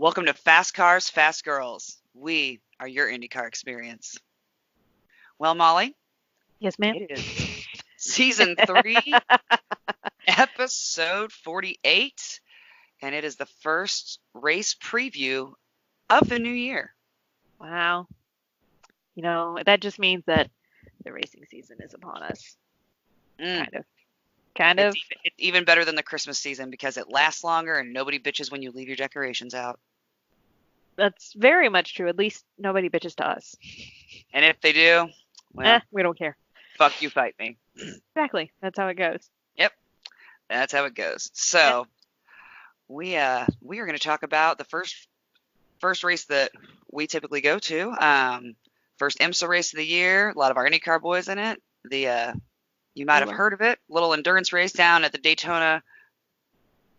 Welcome to Fast Cars, Fast Girls. We are your IndyCar experience. Well, Molly, Yes, ma'am. it is season 3, episode 48, and it is the first race preview of the new year. Wow. That just means that the racing season is upon us. Mm, Kind of. Kind of. it's even better than the Christmas season because it lasts longer and nobody bitches when you leave your decorations out. That's very much true. At least nobody bitches to us. And if they do, well, We don't care. fuck you, fight me. Exactly. That's how it goes. Yep, that's how it goes. Yeah. So we are going to talk about the first race that we typically go to. First IMSA race of the year. A lot of our IndyCar boys in it. You might have heard of it. Little endurance race down at the Daytona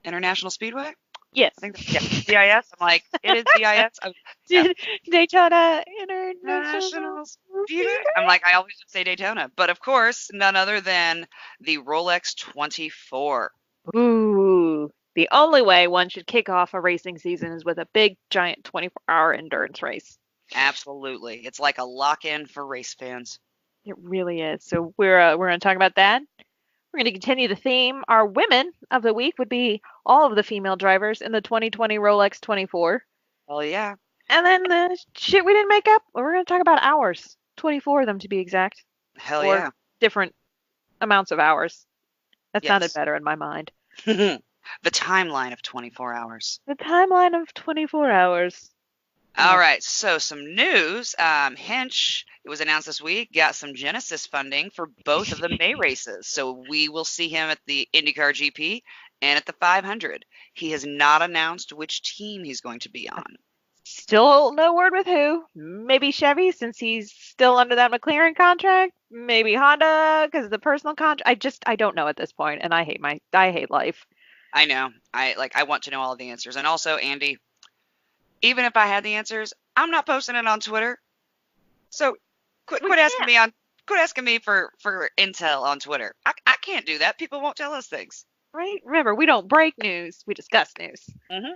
International Speedway. Yes. I think DIS. I'm like, it is DIS. Yeah. Daytona International International Speedway. I'm like, I always just say Daytona, but of course, none other than the Rolex 24. Ooh. The only way one should kick off a racing season is with a big, giant 24-hour endurance race. Absolutely, it's like a lock-in for race fans. It really is. So we're going to talk about that. We're going to continue the theme. Our women of the week would be all of the female drivers in the 2020 Rolex 24. Hell yeah. And then the shit we didn't make up, we're going to talk about hours. 24 of them to be exact. Hell Or yeah. different amounts of hours. That sounded Yes. better in my mind. The timeline of 24 hours. The timeline of 24 hours. All right, so some news. Hinch, it was announced this week, got some Genesis funding for both of the May races. So we will see him at the IndyCar GP and at the 500. He has not announced which team he's going to be on. Still no word with who. Maybe Chevy since he's still under that McLaren contract. Maybe Honda because of the personal contract. I don't know at this point, and I hate life. I know. I want to know all of the answers. And also, Andy, even if I had the answers, I'm not posting it on Twitter. So quit asking me for intel on Twitter. I can't do that. People won't tell us things. Right? Remember, we don't break news, we discuss news. Mm-hmm.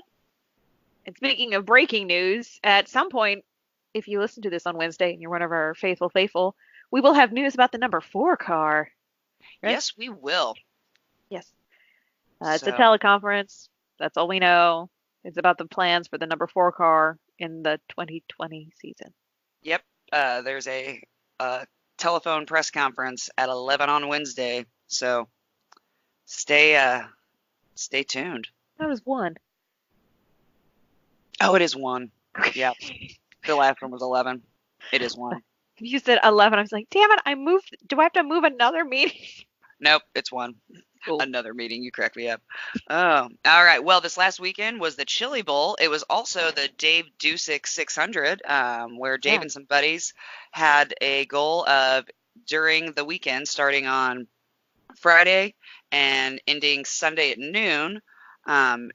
And speaking of breaking news, at some point, if you listen to this on Wednesday and you're one of our faithful, we will have news about the number 4 car. Right? Yes, we will. Yes. It's a teleconference. That's all we know. It's about the plans for the number 4 car in the 2020 season. Yep. There's a telephone press conference at 11 on Wednesday. So stay tuned. That was 1. Oh, it is 1. Yep. The last one was 11. It is 1. You said 11. I was like, damn it, I moved. Do I have to move another meeting? Nope, it's 1. Cool. Another meeting. You correct me up. Oh, all right. Well, this last weekend was the Chili Bowl. It was also the Dave Dusick 600, where Dave and some buddies had a goal of during the weekend, starting on Friday and ending Sunday at noon,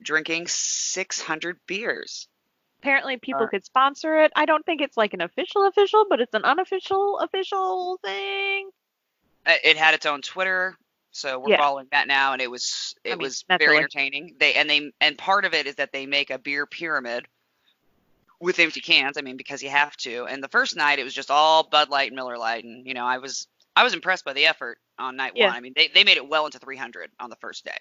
drinking 600 beers. Apparently, people could sponsor it. I don't think it's like an official, but it's an unofficial thing. It had its own Twitter. So we're following that now, and it was very entertaining. And part of it is that they make a beer pyramid with empty cans. I mean, because you have to. And the first night it was just all Bud Light and Miller Lite, and I was impressed by the effort on night 1. I mean, they made it well into 300 on the first day.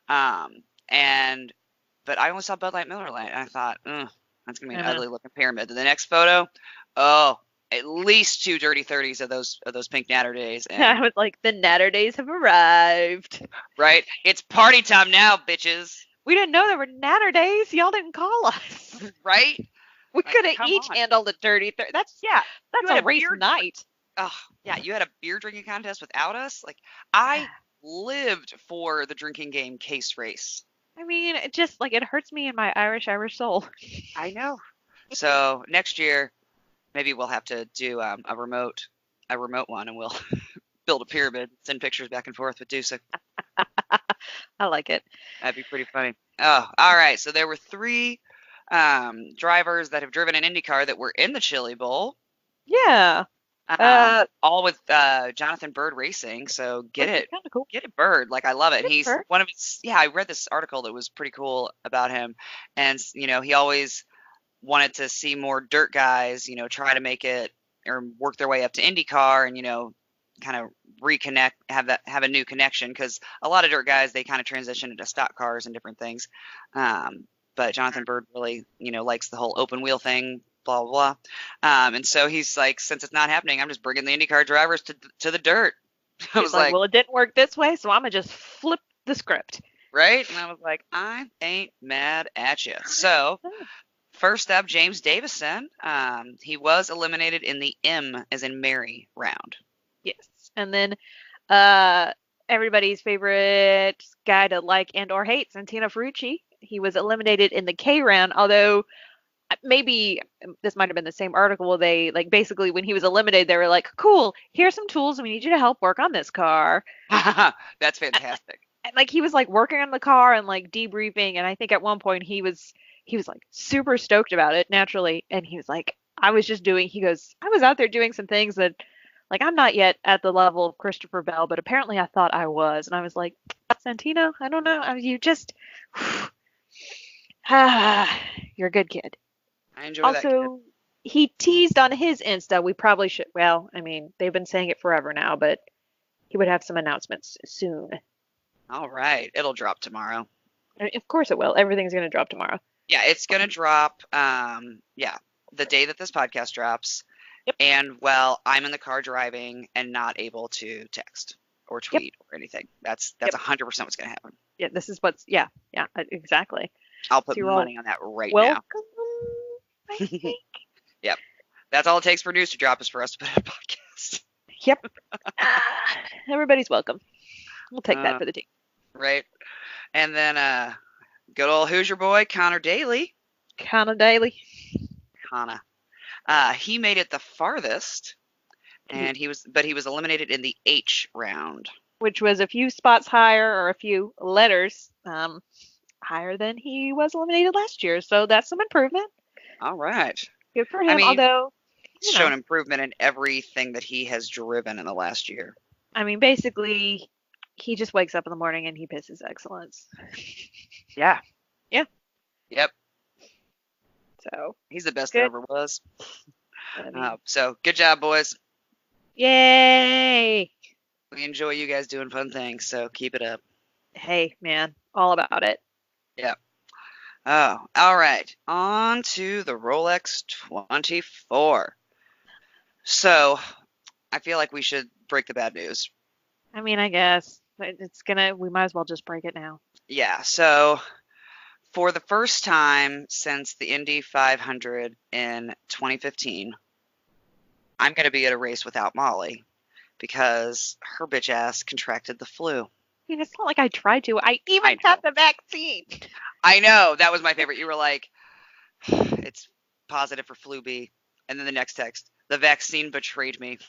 But I only saw Bud Light, Miller Lite, and I thought, that's gonna be an ugly looking pyramid. And the next photo, at least 2 dirty 30s of those pink Natter days. And I was like, the Natter days have arrived. Right? It's party time now, bitches. We didn't know there were Natter days. Y'all didn't call us. Right? We could have each handled a dirty 30. That's a race night. Oh, yeah, you had a beer drinking contest without us? Like, I lived for the drinking game case race. I mean, it just, like, it hurts me in my Irish soul. I know. So, next year, maybe we'll have to do a remote one, and we'll build a pyramid, send pictures back and forth with Dusick. I like it. That'd be pretty funny. Oh, all right. So there were 3 drivers that have driven an IndyCar that were in the Chili Bowl. Yeah. All with Jonathan Bird Racing. So Which is kind of cool. Get it, Bird. Like, I love it. Good He's Bird. one of his. Yeah, I read this article that was pretty cool about him, and he always wanted to see more dirt guys, try to make it or work their way up to IndyCar, and kind of reconnect, have a new connection, because a lot of dirt guys, they kind of transition into stock cars and different things. But Jonathan Bird really, likes the whole open wheel thing, blah blah blah. And so he's like, since it's not happening, I'm just bringing the IndyCar drivers to the dirt. I was like, well, it didn't work this way, so I'm gonna just flip the script. Right? And I was like, I ain't mad at you. So first up, James Davison. He was eliminated in the M as in Mary round. Yes. And then everybody's favorite guy to like and or hate, Santino Ferrucci. He was eliminated in the K round, although maybe this might have been the same article. They basically when he was eliminated, they were like, cool, here's some tools. We need you to help work on this car. That's fantastic. And he was working on the car and debriefing. And I think at one point he was super stoked about it naturally. And he was like, he goes, I was out there doing some things that I'm not yet at the level of Christopher Bell, but apparently I thought I was. And I was like, Santino, I don't know. You just, you're a good kid. I enjoy that. Also, he teased on his Insta. We probably should. Well, I mean, they've been saying it forever now, but he would have some announcements soon. All right. It'll drop tomorrow. Of course it will. Everything's going to drop tomorrow. Yeah, it's going to drop. The day that this podcast drops. Yep. And I'm in the car driving and not able to text or tweet or anything. That's 100% what's going to happen. Yeah, this is what's exactly. I'll put money on that right now. I think. Yep. That's all it takes for news to drop is for us to put out a podcast. Yep. Everybody's welcome. We'll take that for the team. Right. And then good old Hoosier boy, Connor Daly. He made it the farthest, and he was eliminated in the H round, which was a few spots higher or a few letters higher than he was eliminated last year. So that's some improvement. All right. Good for him. Although he's shown improvement in everything that he has driven in the last year. I mean, basically, he just wakes up in the morning and he pisses excellence. Yeah. Yeah. Yep. So he's the best there ever was. So good job, boys. Yay! We enjoy you guys doing fun things, so keep it up. Hey, man, all about it. Yep. Oh, all right. On to the Rolex 24. So I feel like we should break the bad news. I mean, I guess we might as well just break it now. Yeah. So for the first time since the Indy 500 in 2015, I'm going to be at a race without Molly because her bitch ass contracted the flu. I mean, it's not like I tried to. I even got the vaccine. I know. That was my favorite. You were like, it's positive for flu B. And then the next text, the vaccine betrayed me.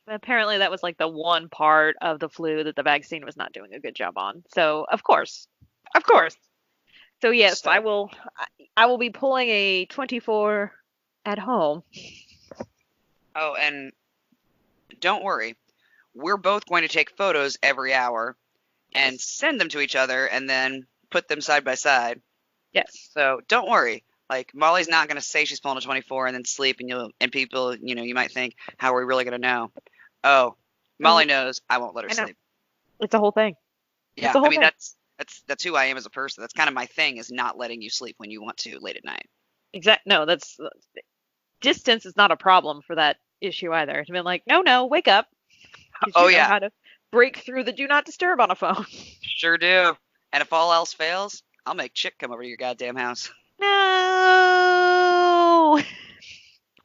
Apparently that was the one part of the flu that the vaccine was not doing a good job on. So, of course. So, yes, I will be pulling a 24 at home. Oh, and don't worry. We're both going to take photos every hour and send them to each other and then put them side by side. Yes. So don't worry. Molly's not going to say she's pulling a 24 and then sleep, and people, you might think, how are we really going to know? Oh, Molly knows. I won't let her sleep. It's a whole thing. Yeah, I mean, that's who I am as a person. That's kind of my thing, is not letting you sleep when you want to late at night. Exactly. No, distance is not a problem for that issue either. It's been no, wake up. Oh, yeah. Know how to break through the do not disturb on a phone. Sure do. And if all else fails, I'll make Chick come over to your goddamn house. No.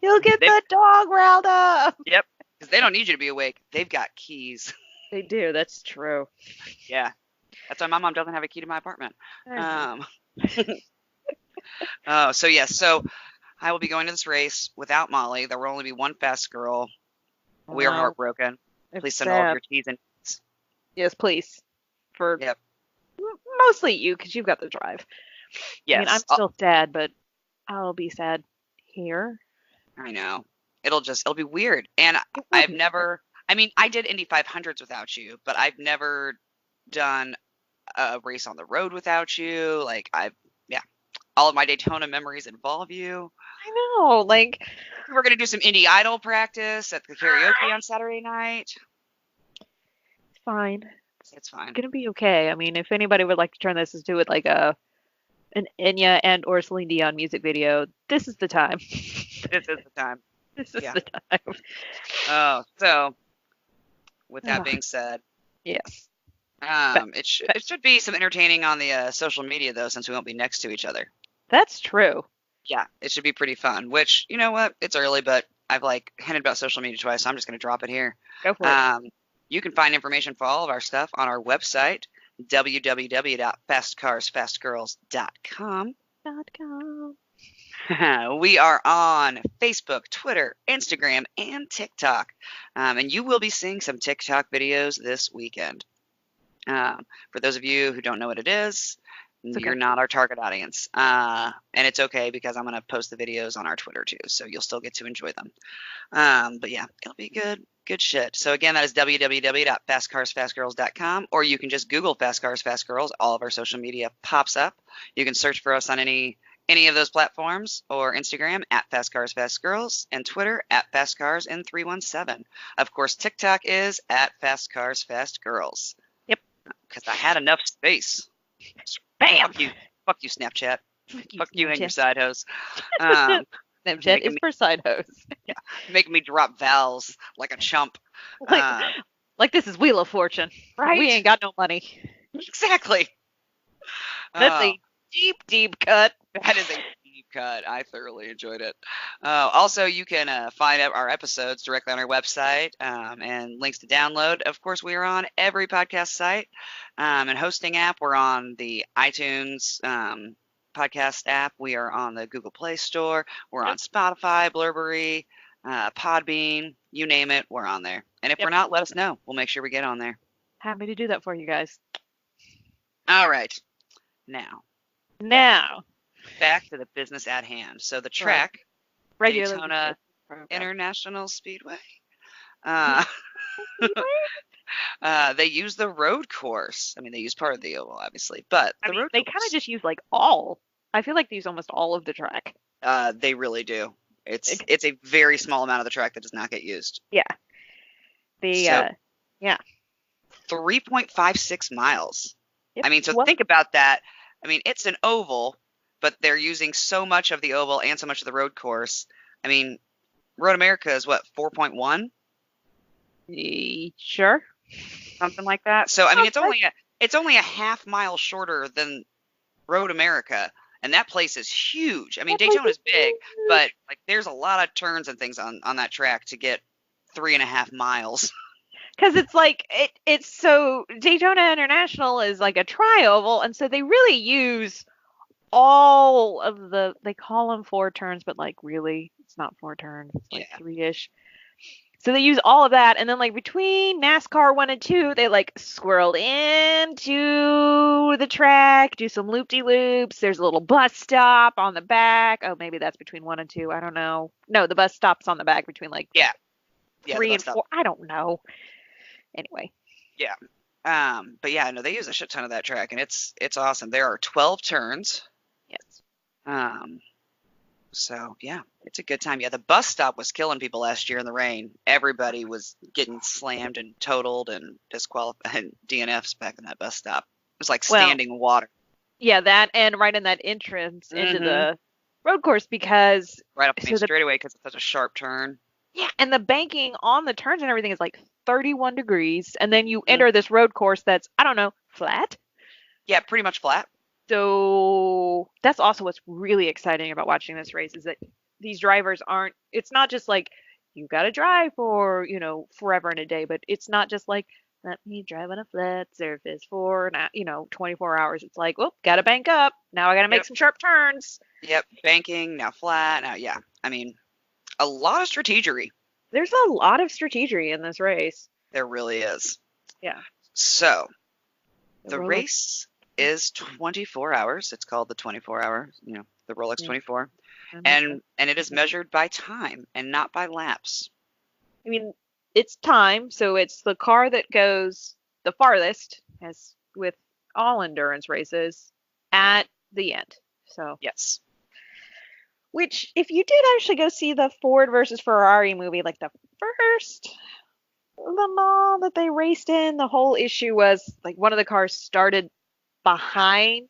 You'll get the dog riled up. Yep. Because they don't need you to be awake. They've got keys. They do. That's true. Yeah. That's why my mom doesn't have a key to my apartment. So yes. So I will be going to this race without Molly. There will only be one fast girl. We are heartbroken. Please send all of your T's and T's. Yes, please. For mostly you, because you've got the drive. Yes. I mean, I'm still sad, but I'll be sad here. I know. it'll be weird. And I've never, I mean, I did Indy 500s without you, but I've never done a race on the road without you. Like yeah, all of my Daytona memories involve you. I know, like we're gonna do some Indy Idol practice at the karaoke on Saturday night. It's fine. It's fine. It's gonna be okay. I mean, if anybody would like to turn this into like an Enya and or Celine Dion music video, this is the time. This is the time. This is the time. Oh, so with that being said, yes. It should be some entertaining on the social media though, since we won't be next to each other. That's true. Yeah, it should be pretty fun. Which, you know what? It's early, but I've like hinted about social media twice, so I'm just gonna drop it here. Go for it. You can find information for all of our stuff on our website, www.fastcarsfastgirls.com. We are on Facebook, Twitter, Instagram, and TikTok. And you will be seeing some TikTok videos this weekend. For those of you who don't know what it is, you're not our target audience. And it's okay because I'm going to post the videos on our Twitter too, so you'll still get to enjoy them. But yeah, it'll be good shit. So again, that is www.fastcarsfastgirls.com, or you can just Google Fast Cars Fast Girls. All of our social media pops up. You can search for us on any of those platforms, or Instagram at Fast Cars Fast Girls, and Twitter at Fast Cars in317. Of course, TikTok is at Fast Cars Fast Girls. Yep. Because I had enough space. Bam! Fuck you, Snapchat. Fuck you and your side hose. Snapchat is for side hose. Yeah, making me drop vowels like a chump. Like this is Wheel of Fortune, right? We ain't got no money. Exactly. That's a deep cut. That is a deep cut. I thoroughly enjoyed it. Also, you can find out our episodes directly on our website, and links to download. Of course, we are on every podcast site and hosting app. We're on the iTunes podcast app. We are on the Google Play Store. We're on Spotify, Blurberry, Podbean, you name it, we're on there. And if we're not, let us know. We'll make sure we get on there. Happy to do that for you guys. All right. Now, back to the business at hand. So the track, Daytona International Speedway, they use the road course. I mean, they use part of the oval, obviously, but they kind of just use like all. I feel like they use almost all of the track. They really do. It's a very small amount of the track that does not get used. Yeah. 3.56 miles. Yep. I mean, so think about that. I mean, it's an oval, but they're using so much of the oval and so much of the road course. I mean, Road America is what, 4.1? Sure. Something like that. So I mean, it's only a half mile shorter than Road America, and that place is huge. I mean, Daytona is big, but like there's a lot of turns and things on that track to get 3.5 miles. Because it's like it's so Daytona International is like a tri-oval, and so they really use all of they call them 4 turns, but like really it's not 4 turns, it's like 3-ish. So they use all of that, and then like between NASCAR 1 and 2, they like squirreled into the track, do some loop-de-loops. There's a little bus stop on the back. Oh, maybe that's between 1 and 2. I don't know. No, the bus stop's on the back between like 3 and 4. I don't know. Anyway. Yeah. But yeah, no, they use a shit ton of that track, and it's awesome. There are 12 turns. Yes. So yeah, it's a good time. Yeah, the bus stop was killing people last year in the rain. Everybody was getting slammed and totaled and disqualified and DNFs back in that bus stop. It was like standing water. Yeah, that and right in that entrance into the road course because right up the main straightaway because it's such a sharp turn. Yeah, and the banking on the turns and everything is like 31 degrees, and then you enter this road course that's, I don't know, flat? Yeah, pretty much flat. So that's also what's really exciting about watching this race is that these drivers it's not just like, you got to drive for, forever and a day, but it's not just like, let me drive on a flat surface for, 24 hours. It's like, oh, got to bank up. Now I got to make some sharp turns. Yep, banking, now flat, now, yeah. I mean, a lot of strategery. There's a lot of strategery in this race. There really is. Yeah. So, the race is 24 hours. It's called the 24-hour, the Rolex 24. And it is measured by time and not by laps. I mean, it's time, so it's the car that goes the farthest, as with all endurance races, at the end. So yes. Which, if you did actually go see the Ford versus Ferrari movie, like the first Le Mans that they raced in, the whole issue was like one of the cars started behind.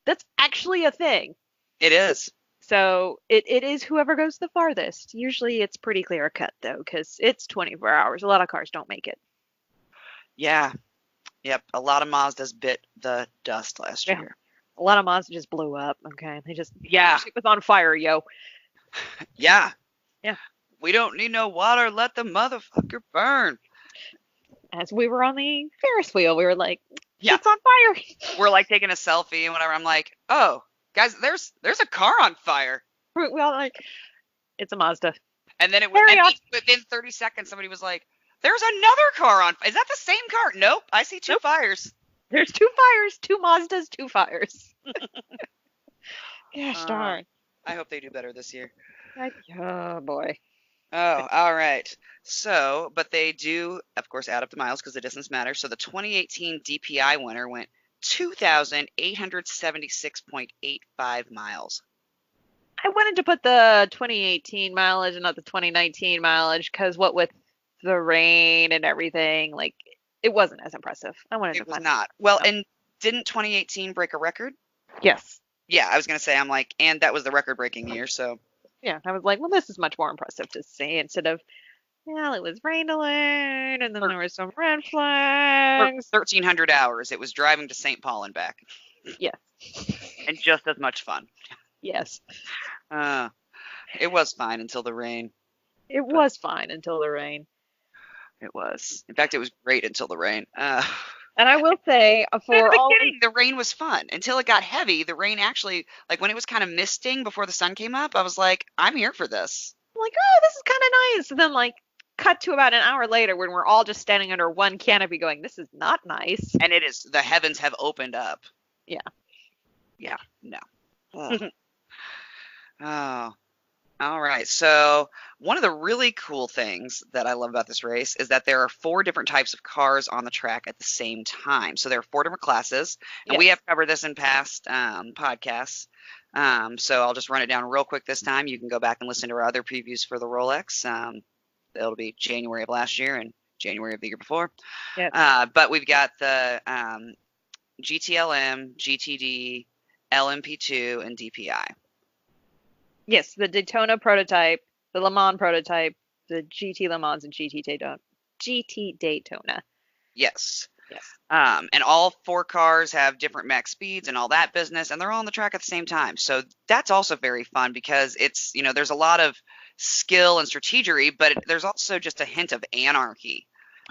That's actually a thing. It is. So it is whoever goes the farthest. Usually it's pretty clear cut though, because it's 24 hours. A lot of cars don't make it. Yeah. Yep. A lot of Mazdas bit the dust last year. A lot of Mazdas just blew up. Okay. They just, it was on fire, yo. Yeah. Yeah. We don't need no water. Let the motherfucker burn. As we were on the Ferris wheel, we were like, it's on fire. We're like taking a selfie and whatever. I'm like, oh, guys, there's a car on fire. Well, like, it's a Mazda. And then within 30 seconds, somebody was like, there's another car on. Is that the same car? Nope. I see two fires. There's 2 fires, 2 Mazdas, 2 fires. Gosh darn. I hope they do better this year. Oh, boy. Oh, all right. So, but they do, of course, add up the miles because the distance matters. So the 2018 DPI winner went 2,876.85 miles. I wanted to put the 2018 mileage and not the 2019 mileage because what with the rain and everything, like, it wasn't as impressive. It was not. Well, and didn't 2018 break a record? Yes. Yeah, I was going to say, I'm like, and that was the record-breaking year, so. Yeah, I was like, well, this is much more impressive to see instead of, well, it was rain delayed, and then there was some red flags. 1,300 hours. It was driving to St. Paul and back. Yes. And just as much fun. Yes. It was fine until the rain. It was fine until the rain. It was. In fact, it was great until the rain. And I will say, the rain was fun until it got heavy. The rain actually, like when it was kind of misting before the sun came up, I was like, I'm here for this. I'm like, oh, this is kind of nice. And then like cut to about an hour later when we're all just standing under one canopy going, this is not nice. And it is, the heavens have opened up. Yeah. Yeah. No. Oh. All right. So one of the really cool things that I love about this race is that there are 4 different types of cars on the track at the same time. So there are 4 different classes, and we have covered this in past podcasts. So I'll just run it down real quick this time. You can go back and listen to our other previews for the Rolex. It'll be January of last year and January of the year before. Yep. But we've got the GTLM, GTD, LMP2, and DPI. Yes, the Daytona prototype, the Le Mans prototype, the GT Le Mans, and GT Daytona. Yes. And all 4 cars have different max speeds and all that business, and they're all on the track at the same time. So that's also very fun because it's, there's a lot of skill and strategery, but there's also just a hint of anarchy.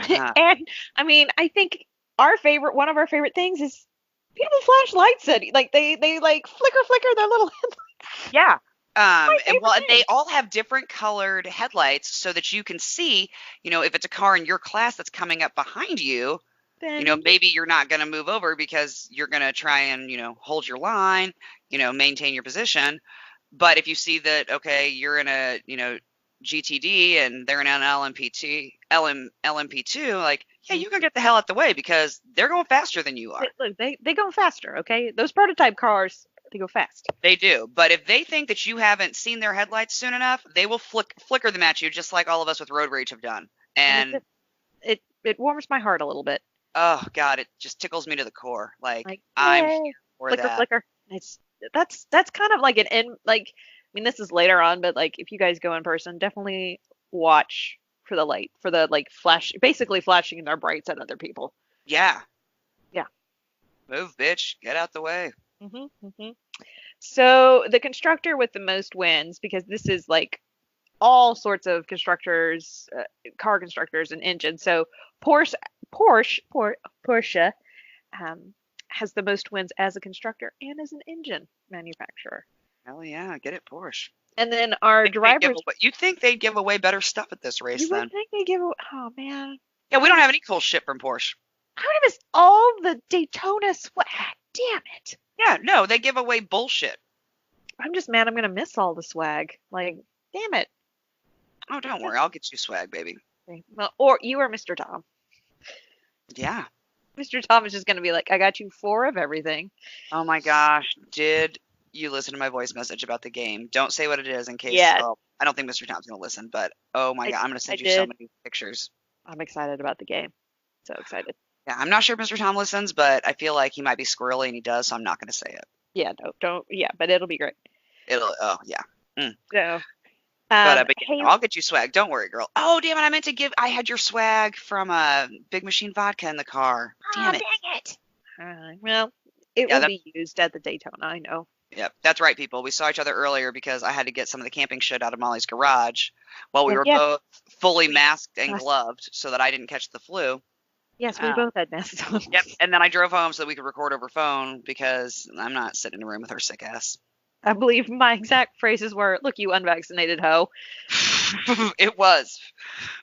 And I mean, I think one of our favorite things is people flash lights at you. Like they like flicker their little headlights. Yeah. And they all have different colored headlights so that you can see, if it's a car in your class that's coming up behind you, then, maybe you're not going to move over because you're going to try and, hold your line, maintain your position. But if you see that, okay, you're in a, GTD and they're in an LMP2, like, yeah, you can get the hell out the way because they're going faster than you are. Look, they go faster, okay? Those prototype cars, they go fast. They do. But if they think that you haven't seen their headlights soon enough, they will flicker them at you just like all of us with road rage have done. And it warms my heart a little bit. Oh God, it just tickles me to the core. Like I'm here for that. Flicker. That's kind of like this is later on, but like if you guys go in person, definitely watch for the light, for the like flash, basically flashing their brights at other people. Yeah. Yeah. Move, bitch. Get out the way. So the constructor with the most wins, because this is like all sorts of constructors, car constructors and engines. So Porsche has the most wins as a constructor and as an engine manufacturer. Hell yeah, get it, Porsche. And then our drivers. You'd think they'd give away better stuff at this race, then. You would think they'd give away. Oh, man. Yeah, we don't have any cool shit from Porsche. I would have missed all the Daytona swag. Damn it. Yeah, no, they give away bullshit. I'm just mad I'm going to miss all the swag. Like, damn it. Oh, don't worry. I'll get you swag, baby. Well, or you or Mr. Tom. Yeah. Mr. Tom is just going to be like, I got you 4 of everything. Oh my gosh. Did you listen to my voice message about the game? Don't say what it is in case. Yeah. Oh, I don't think Mr. Tom's going to listen, but oh my God. I'm going to send you so many pictures. I'm excited about the game. So excited. Yeah, I'm not sure if Mr. Tom listens, but I feel like he might be squirrely and he does, so I'm not going to say it. Yeah, don't. Yeah, but it'll be great. Oh, yeah. So, but yeah, I'll get you swag. Don't worry, girl. Oh, damn it. I meant to give, I had your swag from Big Machine Vodka in the car. Damn it. Dang it. Well, it will be used at the Daytona, I know. Yep, that's right, people. We saw each other earlier because I had to get some of the camping shit out of Molly's garage while we were both fully masked and gloved so that I didn't catch the flu. Yes, we both had masks on. Yep, and then I drove home so that we could record over phone because I'm not sitting in a room with her sick ass. I believe my exact phrases were, "Look, you unvaccinated hoe." It was.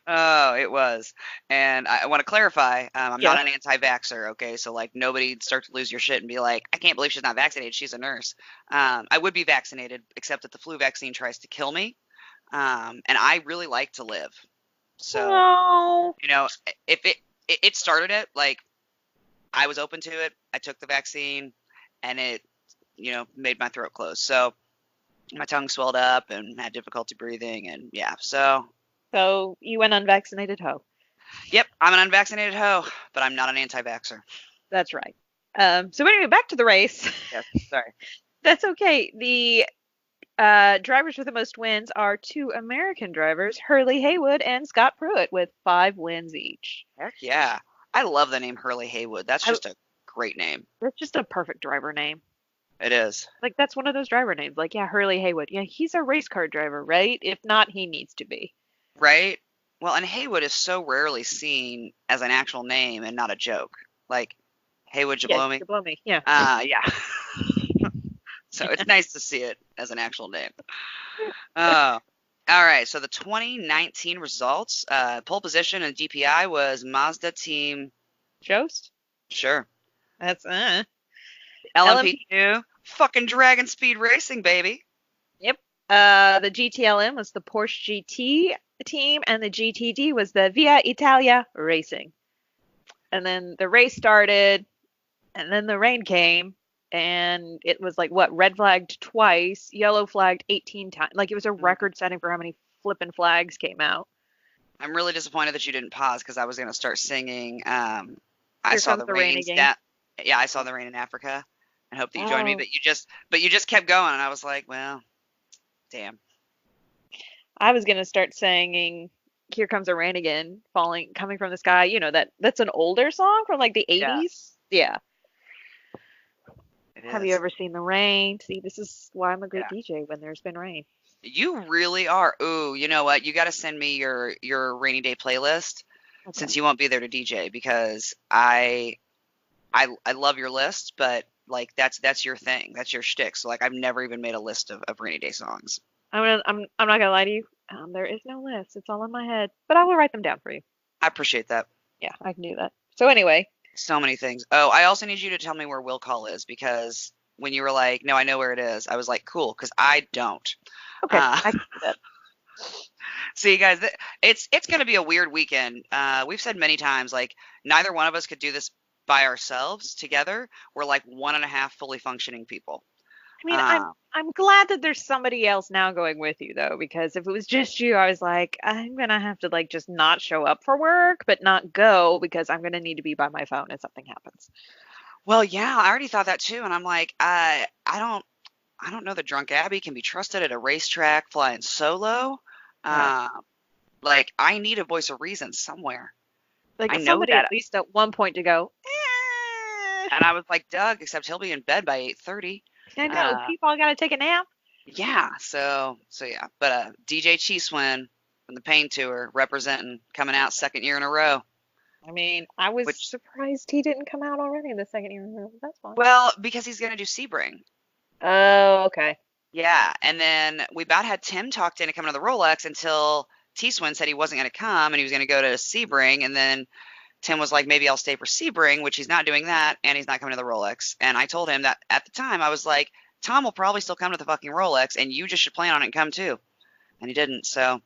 Oh, it was. And I want to clarify, I'm not an anti-vaxxer, okay? So, like, nobody start to lose your shit and be like, I can't believe she's not vaccinated. She's a nurse. I would be vaccinated, except that the flu vaccine tries to kill me. And I really like to live. So, you know, if it started it, like, I was open to it. I took the vaccine, and it, you know, made my throat close. So my tongue swelled up and had difficulty breathing, and yeah, so you an unvaccinated hoe. Yep, I'm an unvaccinated hoe, but I'm not an anti-vaxxer. That's right. So anyway, back to the race. Yes, sorry. That's okay. The drivers with the most wins are 2 American drivers, Hurley Haywood and Scott Pruitt, with 5 wins each. Heck yeah. I love the name Hurley Haywood. That's just a great name. That's just a perfect driver name. It is. Like, that's one of those driver names. Like, yeah, Hurley Haywood. Yeah, he's a race car driver, right? If not, he needs to be. Right? Well, and Haywood is so rarely seen as an actual name and not a joke. Like, Haywood, you blow me? You blow me, yeah. Yeah. So it's nice to see it as an actual name. Oh. All right, so the 2019 results, pole position and DPI was Mazda Team... Jost? Sure. That's, LMP2, fucking Dragon Speed Racing, baby. Yep. The GTLM was the Porsche GT team, and the GTD was the Via Italia Racing. And then the race started, and then the rain came, and it was like, what, red flagged twice, yellow flagged 18 times. Like, it was a record setting for how many flippin' flags came out. I'm really disappointed that you didn't pause because I was going to start singing. I saw the rain again. Yeah, I saw the rain in Africa. And hope that you joined me, but you just kept going, and I was like, well, damn. I was gonna start singing "Here Comes the Rain Again," coming from the sky. You know that's an older song from like the 80s. Yeah. Have you ever seen the rain? See, this is why I'm a good DJ when there's been rain. You really are. Ooh, you know what? You got to send me your rainy day playlist since you won't be there to DJ because I love your list, but like that's your thing. That's your shtick. So like I've never even made a list of rainy day songs. I'm not gonna lie to you. There is no list. It's all in my head, but I will write them down for you. I appreciate that. Yeah, I can do that. So anyway. So many things. Oh, I also need you to tell me where Will Call is because when you were like, no, I know where it is, I was like, cool, because I don't. Okay, I can do that. See, guys, it's going to be a weird weekend. We've said many times, like, neither one of us could do this by ourselves together. We're like 1.5 fully functioning people. I mean, I'm glad that there's somebody else now going with you, though, because if it was just you, I was like, I'm going to have to, like, just not show up for work, but not go because I'm going to need to be by my phone if something happens. Well, yeah, I already thought that, too, and I'm like, I don't know that Drunk Abby can be trusted at a racetrack flying solo. Like, I need a voice of reason somewhere. Like, I know somebody that at least at one point to go, And I was like, Doug, except he'll be in bed by 8:30. I know, people got to take a nap. Yeah, so yeah. But DJ Cheesewin from the Pain Tour representing, coming out 2nd year in a row. I mean, I was surprised he didn't come out already the 2nd year in a row. That's fine. Well, because he's going to do Sebring. Oh, okay. Yeah, and then we about had Tim talked into coming to the Rolex until T-Swin said he wasn't going to come and he was going to go to Sebring, and then Tim was like, maybe I'll stay for Sebring, which he's not doing that, and he's not coming to the Rolex. And I told him that at the time, I was like, Tom will probably still come to the fucking Rolex, and you just should plan on it and come too. And he didn't. So,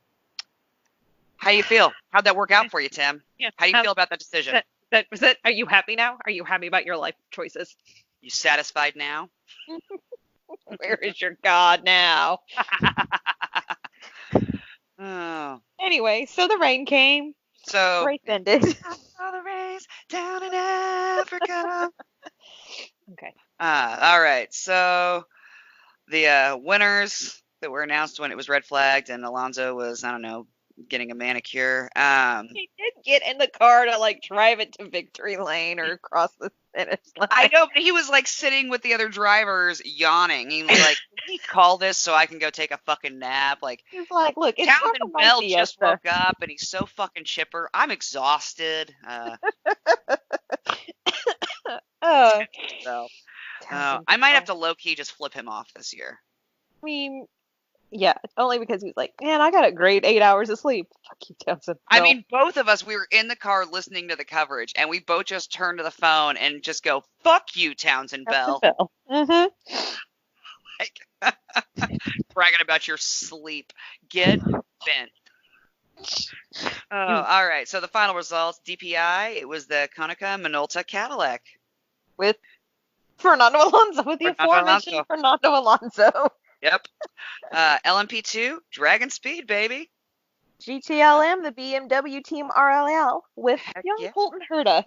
how do you feel? How'd that work out for you, Tim? Yeah. How do you feel about that decision? That was it. Are you happy now? Are you happy about your life choices? You satisfied now? Where is your God now? Oh. Anyway, so the rain came. So race ended. I saw the race down in Africa. Okay. All right. So the winners that were announced when it was red flagged, and Alonso was, I don't know, getting a manicure. He did get in the car to like drive it to victory lane or across the finish line. I know, but he was like sitting with the other drivers yawning. He was like, "Can we call this so I can go take a fucking nap?" Like, he's like, "Look, it's Townsend Bell just woke up and he's so fucking chipper. I'm exhausted. So I might have to low key just flip him off this year. I mean, yeah, only because he's like, man, I got a great 8 hours of sleep. Fuck you, Townsend. I mean, both of us, we were in the car listening to the coverage, and we both just turned to the phone and just go, "Fuck you, Townsend Bell." Mm-hmm. Like, bragging about your sleep. Get bent. All right. So the final results, DPI, it was the Konica Minolta Cadillac. With Fernando Alonso, with the aforementioned Fernando Alonso. Yep. LMP2, Dragon Speed, baby. GTLM, the BMW Team RLL, with Colton Herta.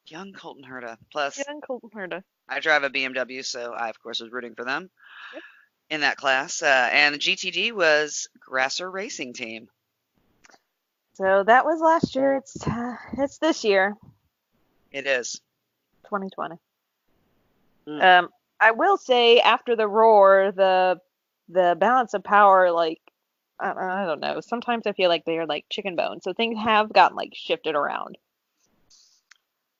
Young Colton Herta. Plus, young Colton Herta. I drive a BMW, so I, of course, was rooting for them in that class. And the GTD was Grasser Racing Team. So that was last year. It's this year. It is. 2020. I will say after the roar, the balance of power, like, I don't know. Sometimes I feel like they are like chicken bones. So things have gotten like shifted around.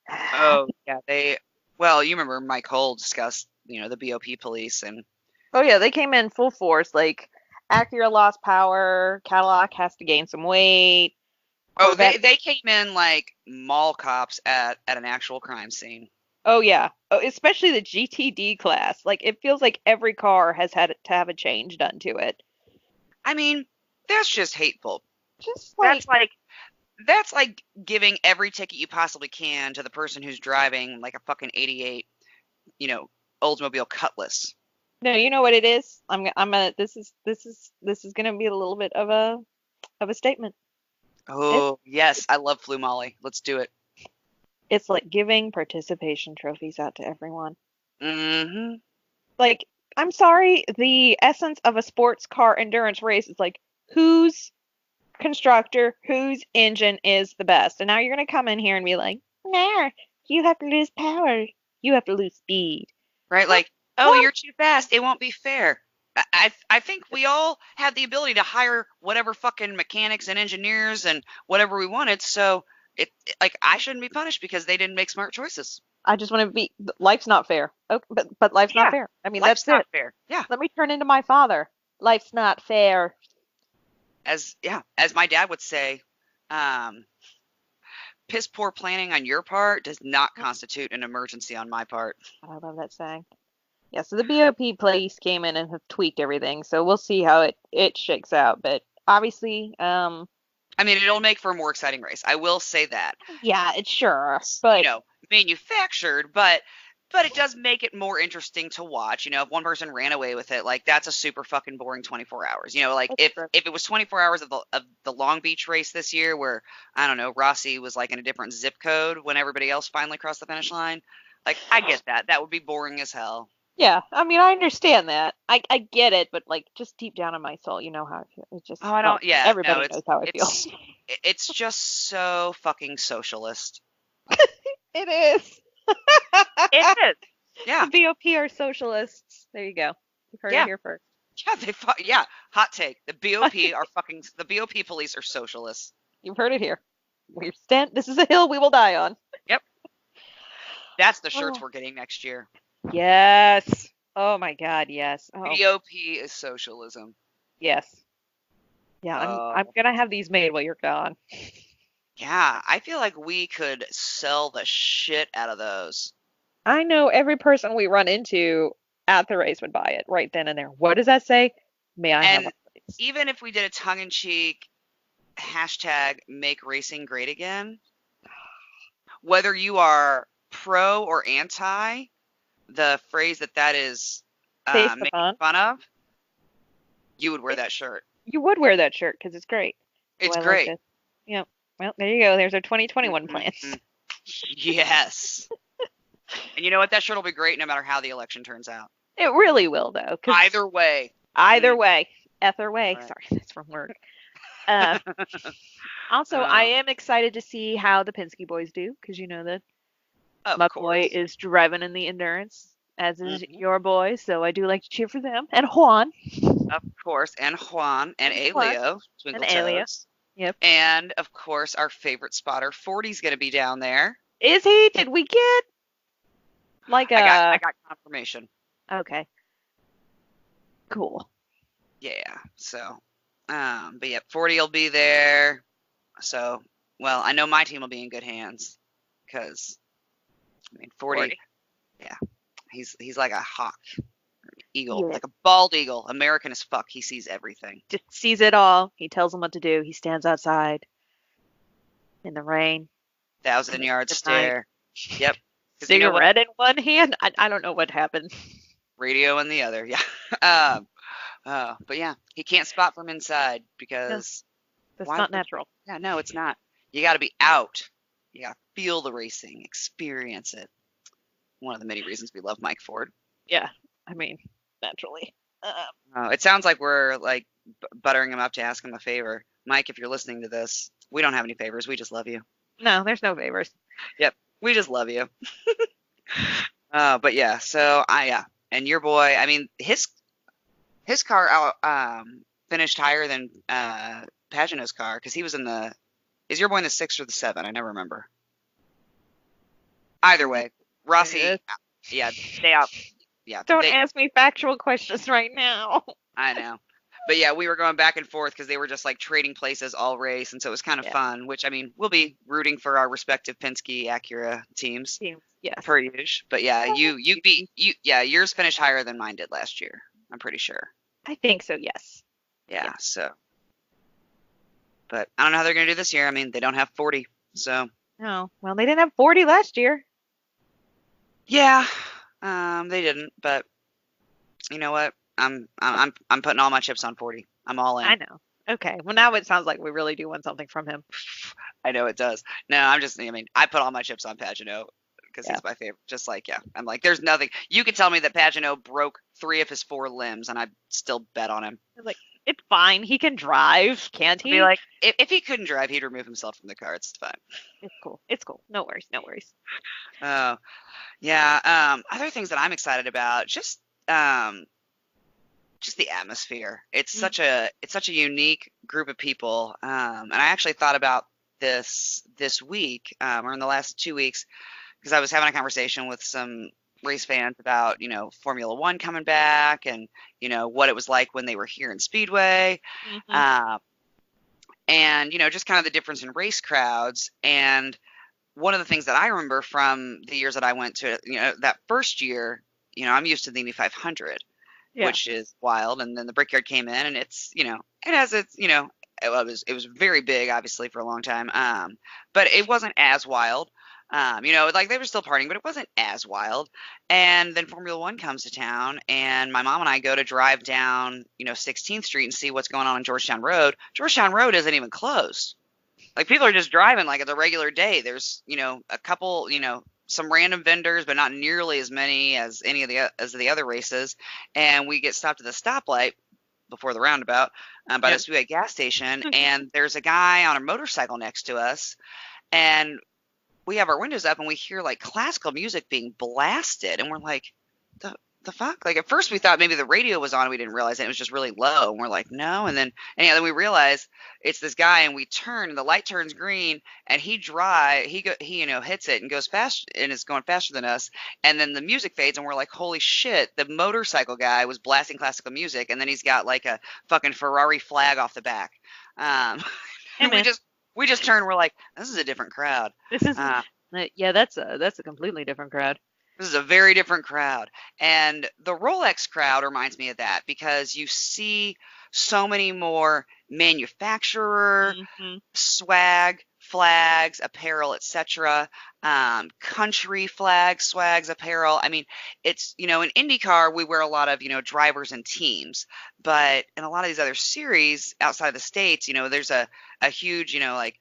Oh, yeah. Well, you remember Mike Hull discussed, the BOP police and. Oh, yeah. They came in full force. Like, Acura lost power. Cadillac has to gain some weight. Oh, they came in like mall cops at an actual crime scene. Oh, yeah. Oh, especially the GTD class. Like, it feels like every car has had to have a change done to it. I mean, that's just hateful. Just like that's like giving every ticket you possibly can to the person who's driving like a fucking 88, Oldsmobile Cutlass. No, you know what it is? This is gonna be a little bit of a statement. Oh, yes, I love Flu Molly. Let's do it. It's like giving participation trophies out to everyone. Mm-hmm. Like, I'm sorry, the essence of a sports car endurance race is like, whose constructor, whose engine is the best? And now you're going to come in here and be like, nah, you have to lose power. You have to lose speed. Right? Like, you're too fast. It won't be fair. I think we all had the ability to hire whatever fucking mechanics and engineers and whatever we wanted. So I shouldn't be punished because they didn't make smart choices. I just want to be. Life's not fair. Okay, but life's not fair. I mean, life's not fair. Yeah. Let me turn into my father. Life's not fair. As my dad would say, piss poor planning on your part does not constitute an emergency on my part. I love that saying. Yeah, so the BOP police came in and have tweaked everything, so we'll see how it shakes out. But obviously, I mean, it'll make for a more exciting race. I will say that. Yeah, it's sure, but manufactured, but it does make it more interesting to watch. If one person ran away with it, like that's a super fucking boring 24 hours. Like if it was 24 hours of the Long Beach race this year, where I don't know, Rossi was like in a different zip code when everybody else finally crossed the finish line. Like I get that. That would be boring as hell. Yeah, I mean, I understand that. I get it, but like, just deep down in my soul, you know how I feel. It's just everybody knows how I feel. It's just so fucking socialist. It is. It is. Yeah. The BOP are socialists. There you go. You've heard it here first. Yeah, hot take. The BOP police are socialists. You've heard it here. This is a hill we will die on. Yep. That's the shirts we're getting next year. Yes. Oh my God, yes. Oh. BOP is socialism. Yes. Yeah, I'm gonna have these made while you're gone. Yeah, I feel like we could sell the shit out of those. I know every person we run into at the race would buy it right then and there. What does that say? May I have one, And please? even if we did a tongue-in-cheek hashtag make racing great again, whether you are pro or anti the phrase that is Based making upon, fun of, you would wear it, that shirt. you would wear that shirt because it's great. Do It's I like great. this? Yep. Well, there you go. There's our 2021 plans. Mm-mm-mm. Yes. And you know what? That shirt will be great no matter how the election turns out. It really will, though, because Either way. either way, ether way. Right. Sorry, that's from work. Uh, Also, I Uh, am excited to see how the Penske boys do because you know that of my boy course. is driving in the endurance, as is Hmm. your boy. So I do like to cheer for them and Juan Of course. And Juan and and Juan Aleo, and Twinkle Alia. Toes. Yep. And of course, our favorite spotter, 40's going to be down there. Is he? Did we get like I a? got confirmation. Okay, cool. Yeah. So, but yeah, 40 will be there. So, well, I know my team will be in good hands because I mean, 40, 40. yeah, he's like a hawk, eagle, Yeah, like a bald eagle, American as fuck. He sees everything. just sees it all. He tells them what to do. He stands outside in the rain, in 1,000 yard the night, stare. Yep. Because you know what? cigarette in one hand. I don't know what happened. Radio in the other. Yeah. Um. But yeah, he can't spot from inside No, because that's why not would? natural. Yeah, no, it's not. You got to be out. You got to feel the racing, experience it. One of the many reasons we love Mike Ford. Yeah, I mean, naturally. It sounds like we're like buttering him up to ask him a favor. Mike, if you're listening to this, we don't have any favors. We just love you. No, there's no favors. Yep, we just love you. But yeah, so yeah, and your boy. I mean, his car out finished higher than Pagano's car because he was in the. Is your boy in the 6 or the 7? I never remember. Either way, Rossi. Yeah, they out. Yeah, Don't they. ask me factual questions right now. I know. But yeah, we were going back and forth because they were just like trading places all race, and so it was kind of Yeah, fun. Which I mean, we'll be rooting for our respective Penske Acura teams teams. Yes. per usual. But yeah, you beat you. Yeah, yours finished higher than mine did last year. I'm pretty sure. I think so, yes. Yeah. Yeah. So, but I don't know how they're gonna do this year. I mean, they don't have 40, so No. Well, they didn't have 40 last year. yeah, they didn't. But you know what? I'm putting all my chips on 40. I'm all I in. know. Okay. Well, now it sounds like we really do want something from him. I know it does. No, I'm just. I mean, I put all my chips on Pagano because Yeah. he's my favorite. Just like yeah, I'm like, there's nothing. You could tell me that Pagano broke 3 of his 4 limbs, and I'd still bet on him. Like, it's fine. He can drive, can't I'd be he? like, if he couldn't drive, he'd remove himself from the car. It's fine. It's cool. It's cool. No worries. No worries. Oh yeah. Other things that I'm excited about, um, just the atmosphere. Mm, It's such a unique group of people. And I actually thought about this week, or in the last 2 weeks, because I was having a conversation with some race fans about Formula One coming back and what it was like when they were here in Speedway, mhm. uh, and just kind of the difference in race crowds. And one of the things that I remember from the years that I went to, that first year, I'm used to the Indy 500, Yeah. which is wild. And then the Brickyard came in, and it's, it has its, it was very big, obviously, for a long time. But it wasn't as wild. Like they were still partying, but it wasn't as wild. And then Formula One comes to town, and my mom and I go to drive down, 16th Street and see what's going on Georgetown Road. Georgetown Road isn't even closed. Like people are just driving like it's a regular day. There's, a couple, some random vendors, but not nearly as many as any of the other races. And we get stopped at the stoplight before the roundabout by Yep. the Speedway gas station, and there's a guy on a motorcycle next to us, and we have our windows up, and we hear like classical music being blasted, and we're like, the fuck? Like at first we thought maybe the radio was on, we didn't realize it was just really low, and we're like, no. And then then we realize it's this guy, and we turn, and the light turns green, and he hits it and goes fast, and is going faster than us, and then the music fades, and we're like, holy shit, the motorcycle guy was blasting classical music, and then he's got like a fucking Ferrari flag off the back. Hey, And we man. just We just turned. We're like, this is a different crowd. This is yeah, that's a completely different crowd. This is a very different crowd. And the Rolex crowd reminds me of that because you see so many more manufacturer swag, flags, apparel, etc. Country flags, swags, apparel. I mean, it's, in IndyCar, we wear a lot of, drivers and teams. But in a lot of these other series outside of the States, there's a huge, like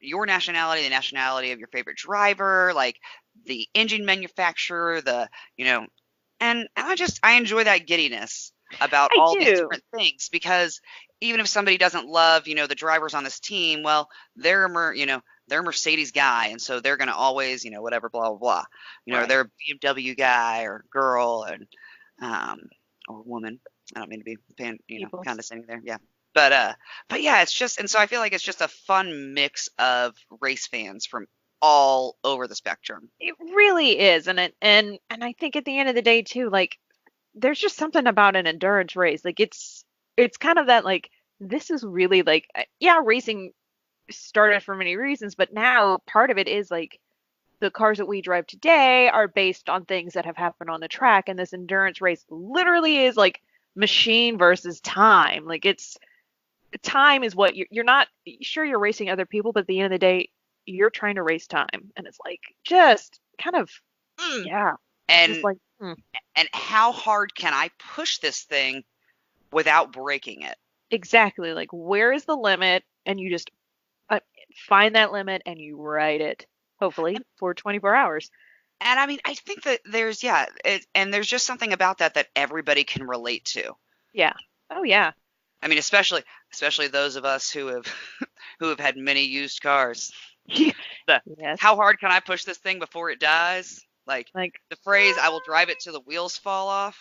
your nationality, the nationality of your favorite driver, like the engine manufacturer, and I enjoy that giddiness about all these different things, because even if somebody doesn't love, the drivers on this team, well, they're a Mercedes guy, and so they're going to always, whatever, blah, blah, blah. Right. They're a BMW guy or girl and or woman. I don't mean to be condescending there. Yeah. But yeah, it's just, and so I feel like it's just a fun mix of race fans from all over the spectrum. It really is. And I think at the end of the day too, like, there's just something about an endurance race. Like, it's kind of that, like, this is really like, yeah, racing started for many reasons, but now part of it is like the cars that we drive today are based on things that have happened on the track, and this endurance race literally is like machine versus time. Like, it's time is what you're not sure you're racing other people, but at the end of the day, you're trying to race time, and it's like just kind of yeah, and just like and how hard can I push this thing without breaking it? Exactly. Like, where is the limit? And you just find that limit and you ride it, hopefully for 24 hours. And I mean, I think that there's and there's just something about that everybody can relate to. Yeah. Oh yeah. I mean, especially those of us who have had many used cars. Yes. How hard can I push this thing before it dies? Like the phrase, I will drive it till the wheels fall off.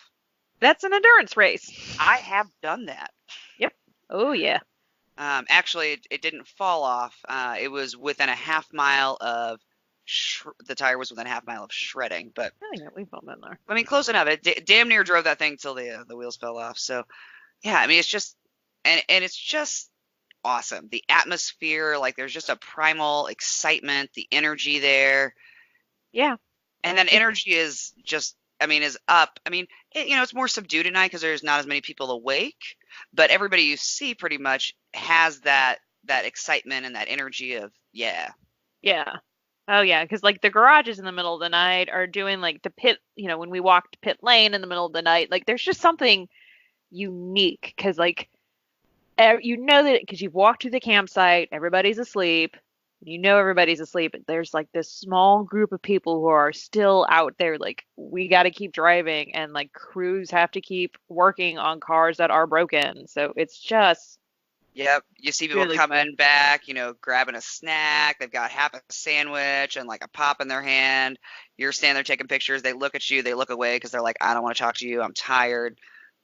That's an endurance race. I have done that. Yep. Oh yeah. Actually, it didn't fall off. It was within a half mile of the tire was within a half mile of shredding. But I think that we've all been there. I mean, close enough. It damn near drove that thing till the wheels fell off. So yeah, I mean, it's just and it's just awesome. The atmosphere, like, there's just a primal excitement, the energy there. Yeah. And that energy is just, I mean, is up. I mean, it's more subdued at night because there's not as many people awake, but everybody you see pretty much has that excitement and that energy of, yeah. Yeah. Oh yeah, because like the garages in the middle of the night are doing like the pit, when we walked pit lane in the middle of the night, like there's just something unique because like, that because you've walked to the campsite, everybody's asleep. Everybody's asleep. There's like this small group of people who are still out there. Like, we got to keep driving, and like crews have to keep working on cars that are broken. So it's just. Yep. You see people really coming back, grabbing a snack. They've got half a sandwich and like a pop in their hand. You're standing there taking pictures. They look at you. They look away because they're like, I don't want to talk to you. I'm tired.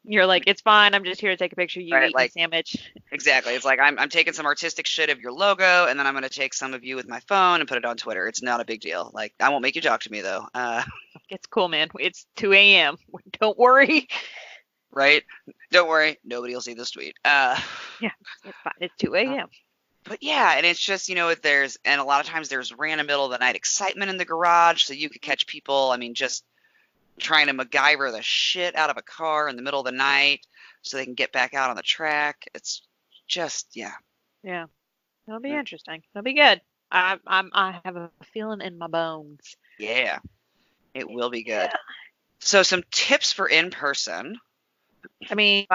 You're like, it's fine. I'm just here to take a picture. You eat a sandwich. Exactly. It's like I'm taking some artistic shit of your logo, and then I'm going to take some of you with my phone and put it on Twitter. It's not a big deal. Like, I won't make you talk to me, though. It's cool, man. It's 2 a.m. Don't worry. Right? Don't worry. Nobody will see this tweet. Yeah, it's fine. It's 2 a.m. But yeah, and it's just, and a lot of times there's random middle of the night excitement in the garage, so you could catch people. I mean, just trying to MacGyver the shit out of a car in the middle of the night so they can get back out on the track. It's just, yeah. Yeah. It'll be interesting. It'll be good. I have a feeling in my bones. Yeah. It will be good. Yeah. So some tips for in-person. I mean,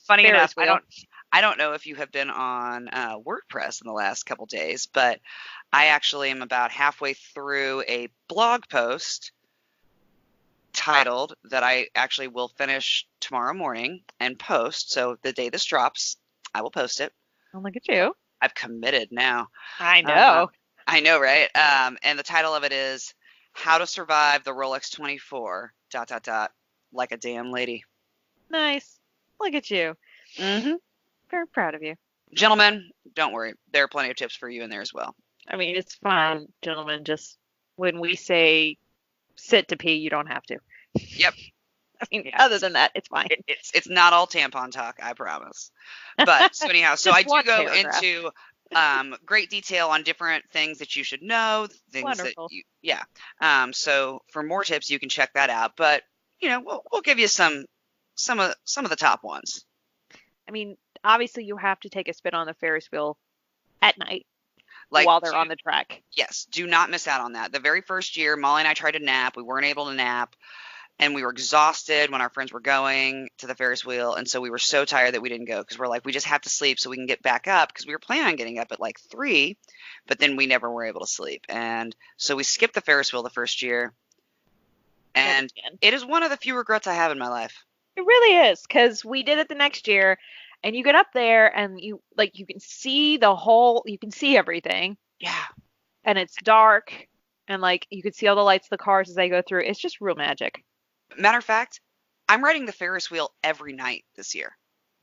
funny enough, I don't know if you have been on WordPress in the last couple days, but I actually am about halfway through a blog post titled that I actually will finish tomorrow morning and post. So the day this drops, I will post it. Oh, look at you. I've committed now. I know. I know, right? And the title of it is How to Survive the Rolex 24, ... like a damn lady. Nice. Look at you. Mm-hmm. Very proud of you. Gentlemen, don't worry. There are plenty of tips for you in there as well. I mean, it's fine, gentlemen. Just when we say sit to pee, you don't have to. Yep. I mean, other than that, it's fine. It's not all tampon talk, I promise. But so anyhow, so I do go into Great detail on different things that you should know, things that Wonderful. yeah. So for more tips, you can check that out. But we'll give you some of the top ones. I mean, obviously you have to take a spin on the Ferris wheel at night Like, while they're on the track. yes, do not miss out on that. The very first year, Molly and I tried to nap. We weren't able to nap, and we were exhausted when our friends were going to the Ferris wheel, and so we were so tired that we didn't go because we're like, we just have to sleep so we can get back up because we were planning on getting up at like 3, but then we never were able to sleep, and so we skipped the Ferris wheel the first year, and it is one of the few regrets I have in my life. It really is, because we did it the next year, and you get up there and you can see you can see everything. Yeah. And it's dark, and like you can see all the lights of the cars as they go through. It's just real magic. Matter of fact, I'm riding the Ferris wheel every night this year.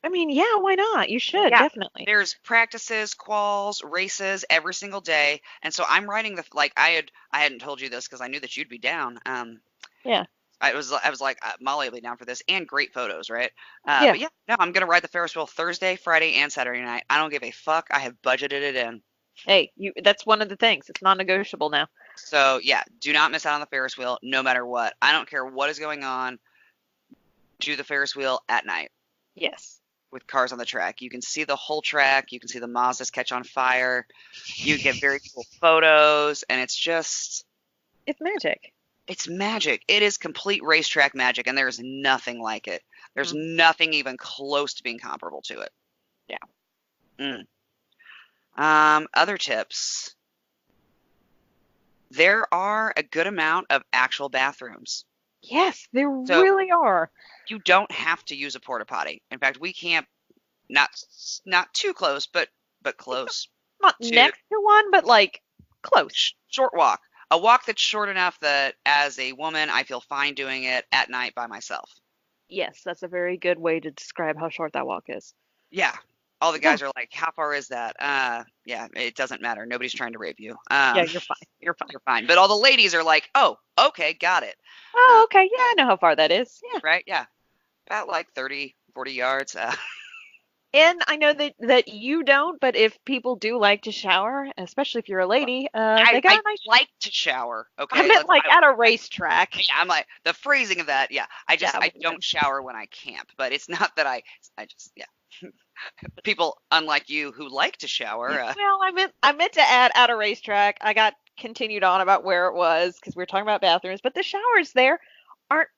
I mean, yeah, why not? You should, definitely. There's practices, quals, races every single day, and so I'm riding I hadn't told you this because I knew that you'd be down. Yeah. I was like, Molly will be down for this, and great photos, right? Yeah. But yeah, no, I'm gonna ride the Ferris wheel Thursday, Friday, and Saturday night. I don't give a fuck. I have budgeted it in. Hey, that's one of the things. It's non-negotiable now. So yeah, do not miss out on the Ferris wheel, no matter what. I don't care what is going on. Do the Ferris wheel at night. Yes. With cars on the track. You can see the whole track. You can see the Mazdas catch on fire. You get very cool photos, and it's magic. It's magic. It is complete racetrack magic, and there's nothing like it. There's nothing even close to being comparable to it. Yeah. Other tips. There are a good amount of actual bathrooms. Yes, there really are. You don't have to use a porta potty. In fact, we camp not too close, but close. Not next to one, but like close. Short walk. A walk that's short enough that as a woman, I feel fine doing it at night by myself. Yes, that's a very good way to describe how short that walk is. Yeah. All the guys are like, how far is that? Yeah, it doesn't matter. Nobody's trying to rape you. Yeah, you're fine. You're fine. You're fine. But all the ladies are like, oh, okay, got it. Oh, okay. Yeah, I know how far that is. Yeah. Right? Yeah. About like 30, 40 yards. And I know that you don't, but if people do like to shower, especially if you're a lady, I like to shower. Okay. I meant like at a racetrack. Yeah, I'm like the phrasing of that. Yeah. I don't shower when I camp, but it's not that I just, yeah. People unlike you who like to shower. Well, I meant to add at a racetrack. I got continued on about where it was because we were talking about bathrooms, but the showers there aren't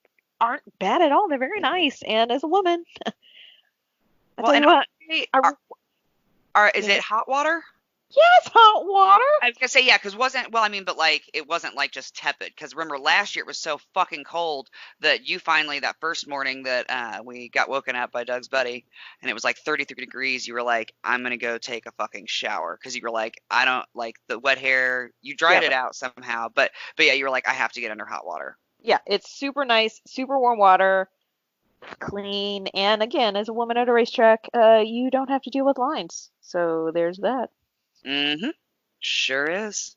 bad at all. They're very nice. And as a woman, is it hot water? Yes, hot water. I was gonna say yeah, because it wasn't like just tepid. Because remember last year it was so fucking cold that you finally that first morning that we got woken up by Doug's buddy and it was like 33 degrees. You were like, I'm gonna go take a fucking shower because you were like, I don't like the wet hair. You dried it out somehow, but yeah, you were like, I have to get under hot water. Yeah, it's super nice, super warm water, clean, and again, as a woman at a racetrack, you don't have to deal with lines. So there's that. Mm-hmm. Sure is.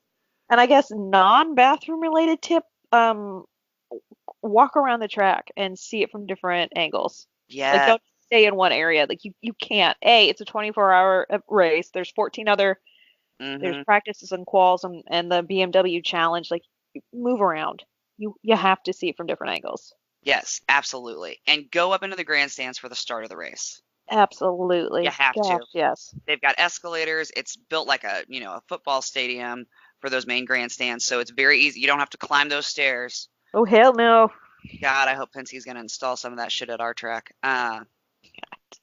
And I guess non-bathroom related tip, walk around the track and see it from different angles. Yeah. Like don't stay in one area. Like you can't. It's a 24-hour race. There's 14 other there's practices and quals and the BMW challenge. Like move around. You have to see it from different angles. Yes, absolutely. And go up into the grandstands for the start of the race. Absolutely. You have to. Yes. They've got escalators. It's built like a football stadium for those main grandstands, so it's very easy. You don't have to climb those stairs. Oh hell no. God, I hope Penske's gonna install some of that shit at our track. The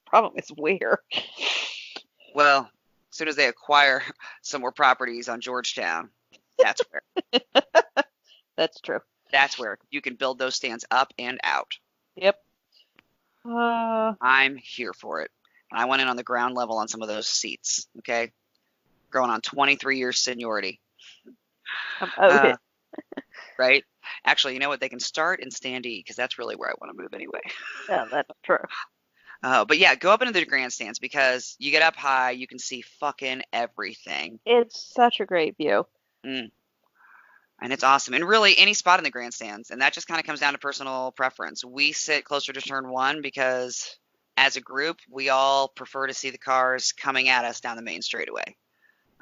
problem is where. Well, as soon as they acquire some more properties on Georgetown, that's where. That's true. That's where you can build those stands up and out. Yep. I'm here for it. I went in on the ground level on some of those seats. Okay, going on 23 years seniority. Right? Actually, you know what? They can start in stand E because that's really where I want to move anyway. Yeah, that's true. But yeah, go up into the grandstands because you get up high, you can see fucking everything. It's such a great view. And it's awesome. And really, any spot in the grandstands. And that just kind of comes down to personal preference. We sit closer to turn 1 because as a group, we all prefer to see the cars coming at us down the main straightaway.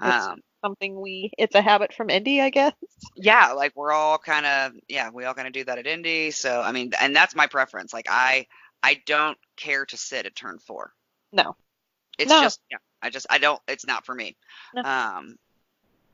It's Um, something it's a habit from Indy, I guess. yeah, like we're all kind of, yeah, we all kind of do that at Indy. So, I mean, and that's my preference. Like I don't care to sit at turn 4. No. It's No. just, yeah, I don't, it's not for me. No. Um,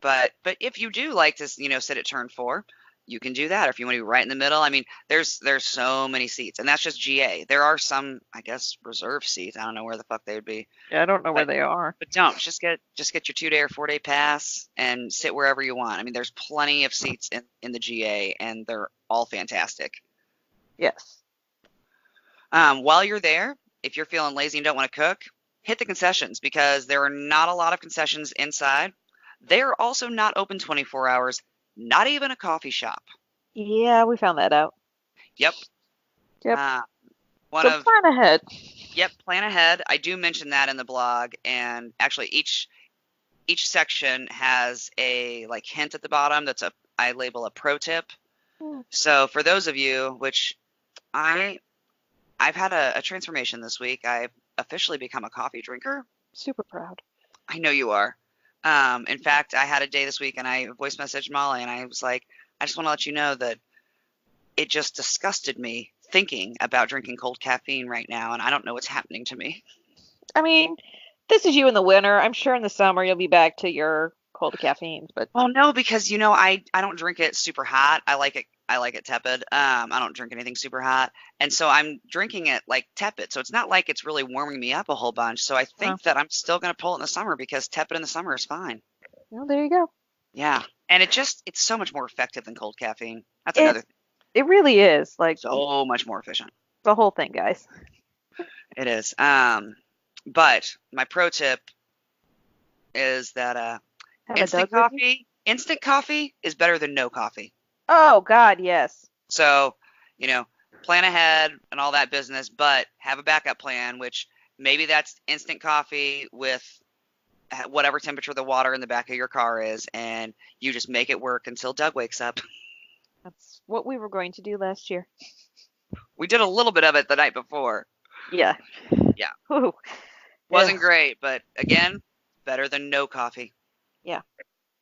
but if you do like to, sit at turn 4, you can do that. Or if you want to be right in the middle, I mean, there's so many seats, and that's just GA. There are some, I guess, reserve seats. I don't know where the fuck they would be. Yeah, I don't know where But they are. but don't just get your 2-day or 4-day pass and sit wherever you want. I mean, there's plenty of seats in the GA, and they're all fantastic. Yes. While you're there, if you're feeling lazy and don't want to cook, hit the concessions because there are not a lot of concessions inside. They are also not open 24 hours, not even a coffee shop. Yeah, we found that out. Yep. Yep. One So of plan ahead. Yep, plan ahead. I do mention that in the blog, and actually each section has a like hint at the bottom I label a pro tip. So for those of you, which I've had a transformation this week. I've officially become a coffee drinker. Super proud. I know you are. In fact, I had a day this week and I voice messaged Molly and I was like, I just want to let you know that it just disgusted me thinking about drinking cold caffeine right now, and I don't know what's happening to me. I mean, this is you in the winter. I'm sure in the summer you'll be back to your cold caffeines, but Well, no, because I don't drink it super hot. I like it tepid. I don't drink anything super hot, and so I'm drinking it like tepid. So it's not like it's really warming me up a whole bunch. So I think that I'm still gonna pull it in the summer because tepid in the summer is fine. well, there you go. Yeah, and it's so much more effective than cold caffeine. That's another thing. It really is like So much more efficient. the whole thing, guys. It is. But my pro tip is that Have a Doug with you? instant coffee is better than no coffee. Oh God, yes. So, plan ahead and all that business, but have a backup plan, which maybe that's instant coffee with whatever temperature the water in the back of your car is, and you just make it work until Doug wakes up. That's what we were going to do last year. We did a little bit of it the night before. Yeah. Yeah. Ooh. Wasn't great, but again, better than no coffee. Yeah.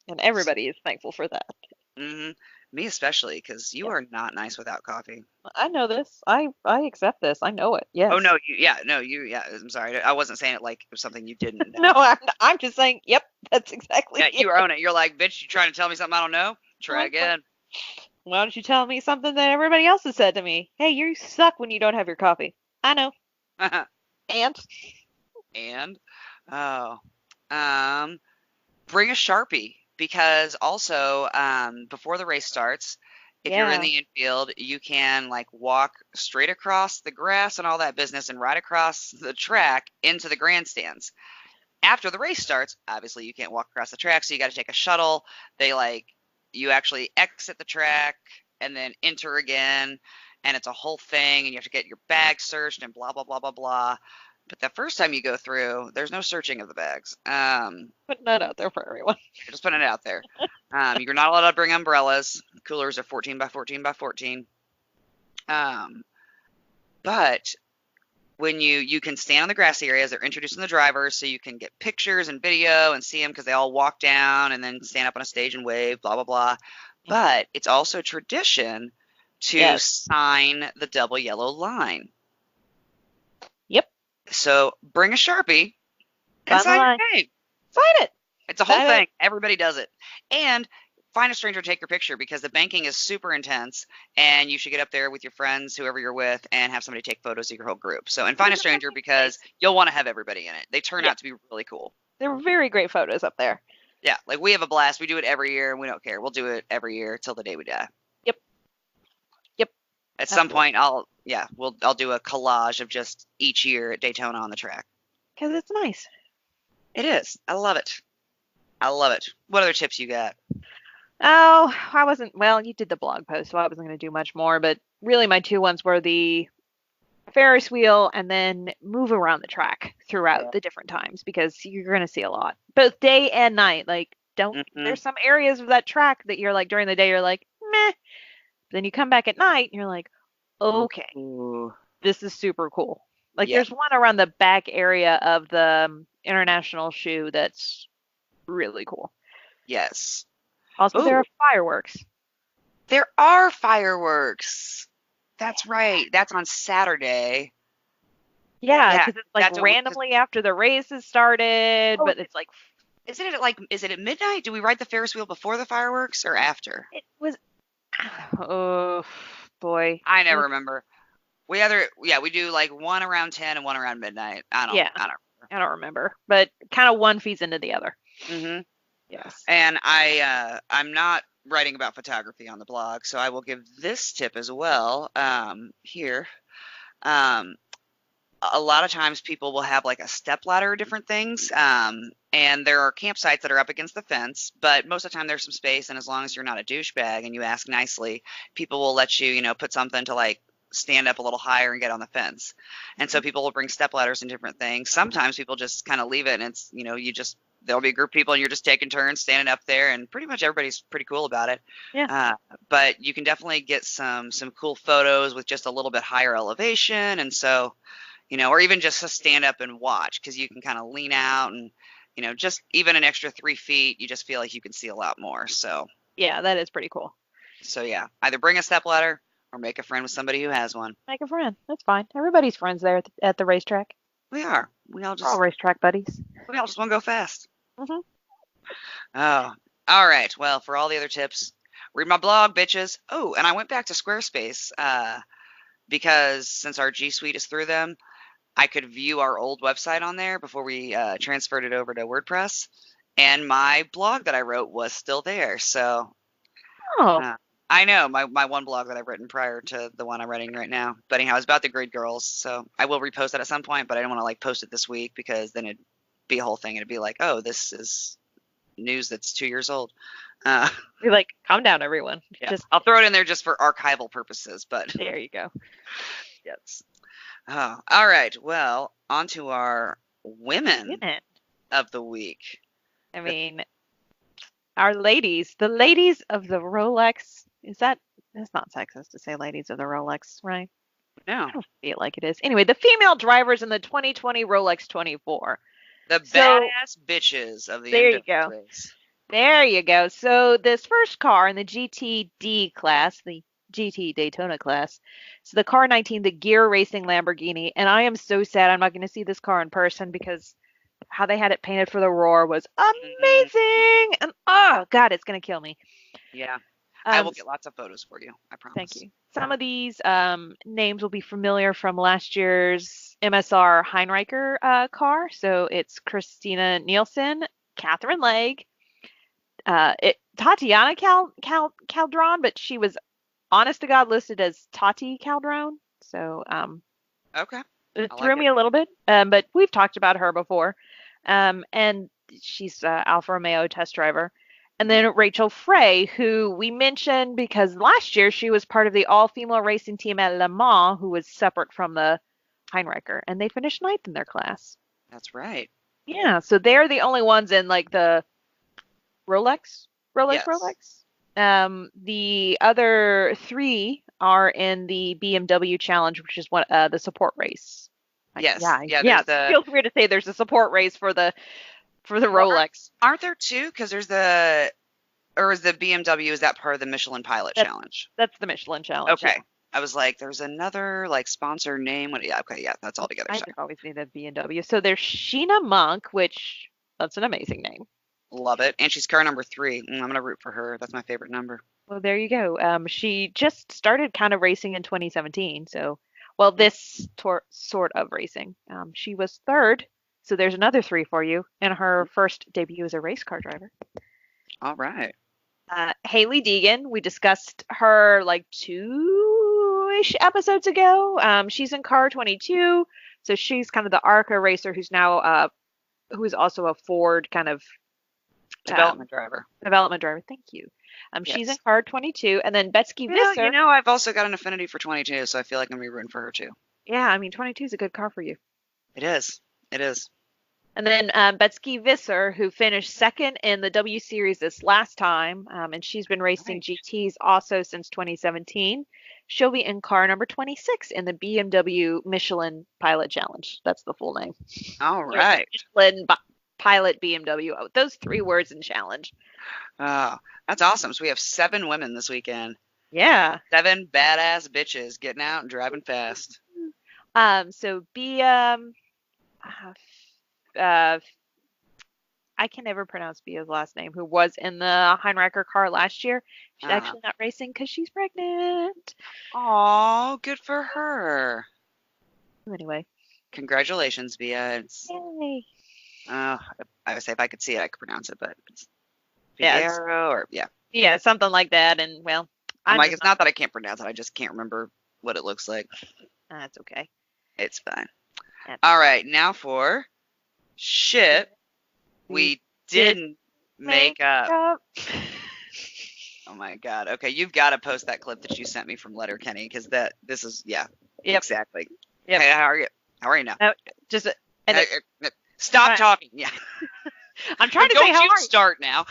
And everybody is thankful for that. Mm-hmm. Me especially, because you are not nice without coffee. I know this. I accept this. I know it. Yes. Oh no, yeah. I'm sorry. I wasn't saying it like it was something you didn't know. No, I'm just saying. Yep, that's exactly. Yeah, you own it. You're like, bitch. You trying to tell me something I don't know? Try again. Why don't you tell me something that everybody else has said to me? Hey, you suck when you don't have your coffee. I know. And oh, bring a Sharpie because also before the race starts, if you're in the infield, you can like walk straight across the grass and all that business and ride across the track into the grandstands. After the race starts, obviously you can't walk across the track, so you got to take a shuttle. You actually exit the track and then enter again, and it's a whole thing, and you have to get your bag searched and blah, blah, blah, blah, blah. But the first time you go through, there's no searching of the bags. Putting that out there for everyone. Just putting it out there. You're not allowed to bring umbrellas. Coolers are 14 by 14 by 14. But when you can stand on the grassy areas, they're introducing the drivers, so you can get pictures and video and see them because they all walk down and then stand up on a stage and wave, blah, blah, blah. But it's also tradition to sign the double yellow line. Yep. So bring a Sharpie and sign your name. Sign it. It's a whole thing. Everybody does it. And find a stranger to take your picture because the banking is super intense and you should get up there with your friends, whoever you're with, and have somebody take photos of your whole group. So, and find a stranger because you'll want to have everybody in it. They turn out to be really cool. They're very great photos up there. Yeah, like we have a blast. We do it every year and we don't care. We'll do it every year till the day we die. Yep. At some point I'll do a collage of just each year at Daytona on the track. Because it's nice. It is. I love it. What other tips you got? Oh, you did the blog post, so I wasn't going to do much more, but really my two ones were the Ferris wheel and then move around the track throughout the different times because you're going to see a lot, both day and night. Like, there's some areas of that track that you're like, during the day, you're like, meh. Then you come back at night and you're like, okay, this is super cool. Like, there's one around the back area of the International shoe that's really cool. Yes. Also, there are fireworks. There are fireworks. That's right. That's on Saturday. Yeah, because it's like randomly after the race has started, but it's like. Is it at midnight? Do we ride the Ferris wheel before the fireworks or after? It was. Oh boy. I never remember. We do like one around 10 and one around midnight. I don't remember, but kind of one feeds into the other. Mm-hmm. Yes. And I'm not writing about photography on the blog, so I will give this tip as well. Here. A lot of times people will have like a step ladder or different things. And there are campsites that are up against the fence, but most of the time there's some space. And as long as you're not a douchebag and you ask nicely, people will let you, put something to like stand up a little higher and get on the fence. And so people will bring step ladders and different things. Sometimes people just kind of leave it, and it's, there'll be a group of people and you're just taking turns standing up there, and pretty much everybody's pretty cool about it. Yeah. But you can definitely get some cool photos with just a little bit higher elevation. And so, or even just to stand up and watch, because you can kind of lean out and, just even an extra 3 feet, you just feel like you can see a lot more. So yeah, that is pretty cool. So yeah, either bring a step ladder or make a friend with somebody who has one. Make a friend. That's fine. Everybody's friends there at the racetrack. We are. We're all racetrack buddies. We all just want to go fast. Mm-hmm. Oh, all right. Well, for all the other tips, read my blog, bitches. Oh, and I went back to Squarespace because since our G Suite is through them, I could view our old website on there before we transferred it over to WordPress, and my blog that I wrote was still there. So, I know my one blog that I've written prior to the one I'm writing right now. But anyhow, it's about the Grid Girls, so I will repost that at some point. But I don't want to like post it this week because then it'd be a whole thing. It'd be like, oh, this is news that's 2 years old. Be like, calm down, everyone. Yeah. I'll throw it in there just for archival purposes. But there you go. Yes. Oh, all right. Well, on to our women of the week. I mean, our ladies, the ladies of the Rolex. That's not sexist to say ladies of the Rolex, right? No. I don't feel like it is. Anyway, the female drivers in the 2020 Rolex 24. The badass bitches of the There you go. Race. There you go. So this first car in the GTD class, the GT Daytona class. So the car 19, the Gear Racing Lamborghini, and I am so sad I'm not going to see this car in person because how they had it painted for the Roar was amazing. And oh god, it's going to kill me. Yeah. I will get lots of photos for you. I promise. Thank you. Some of these names will be familiar from last year's MSR Heinricher car. So it's Christina Nielsen, Catherine Legge, Tatiana Caldron, but she was honest to God listed as Tati Caldron. So okay. It threw me a little bit, but we've talked about her before. And she's Alfa Romeo test driver. And then Rachel Frey, who we mentioned because last year she was part of the all-female racing team at Le Mans, who was separate from the Heinricher, and they finished 9th in their class. That's right. Yeah, so they're the only ones in like the Rolex. The other 3 are in the BMW Challenge, which is the support race. Yes. Yeah. Feel free to say there's a support race for the Rolex. Aren't there 2? Because there's or is the BMW, is that part of the Michelin Pilot Challenge? That's the Michelin Challenge. Okay. Yeah. I was like, there's another like sponsor name. That's all together. I always need the BMW. So there's Sheena Monk, which that's an amazing name. Love it. And she's car number 3. I'm going to root for her. That's my favorite number. Well, there you go. She just started kind of racing in 2017. So, this sort of racing. She was 3rd. So there's another 3 for you. And her first debut as a race car driver. All right. Haley Deegan. We discussed her like 2-ish episodes ago. She's in car 22. So she's kind of the ARCA racer who's now, who is also a Ford kind of development driver. Thank you. She's in car 22, and then Betsky Visser. I've also got an affinity for 22, so I feel like I'm gonna be rooting for her too. Yeah, I mean 22 is a good car for you. It is. And then Betsky Visser, who finished 2nd in the W Series this last time, and she's been racing GTs also since 2017. She'll be in car number 26 in the BMW Michelin Pilot Challenge. That's the full name. All right. pilot BMW. Those 3 words in challenge. Oh, that's awesome. So we have 7 women this weekend. Yeah. 7 badass bitches getting out and driving fast. So I can never pronounce Bia's last name, who was in the Heinricher car last year. She's actually not racing because she's pregnant. Oh, good for her. Anyway. Congratulations, Bia. Yay. I would say if I could see it, I could pronounce it, but it's Figueroa or Yeah, something like that. And well, I'm like, it's not that I can't pronounce it. I just can't remember what it looks like. That's okay. It's fine. All right, now for shit we didn't make up. Oh my God. Okay, you've got to post that clip that you sent me from Letterkenny because this is exactly. Yep. Hey, how are you? How are you now? Just stop talking. Yeah. I'm trying to say how are you. Start now.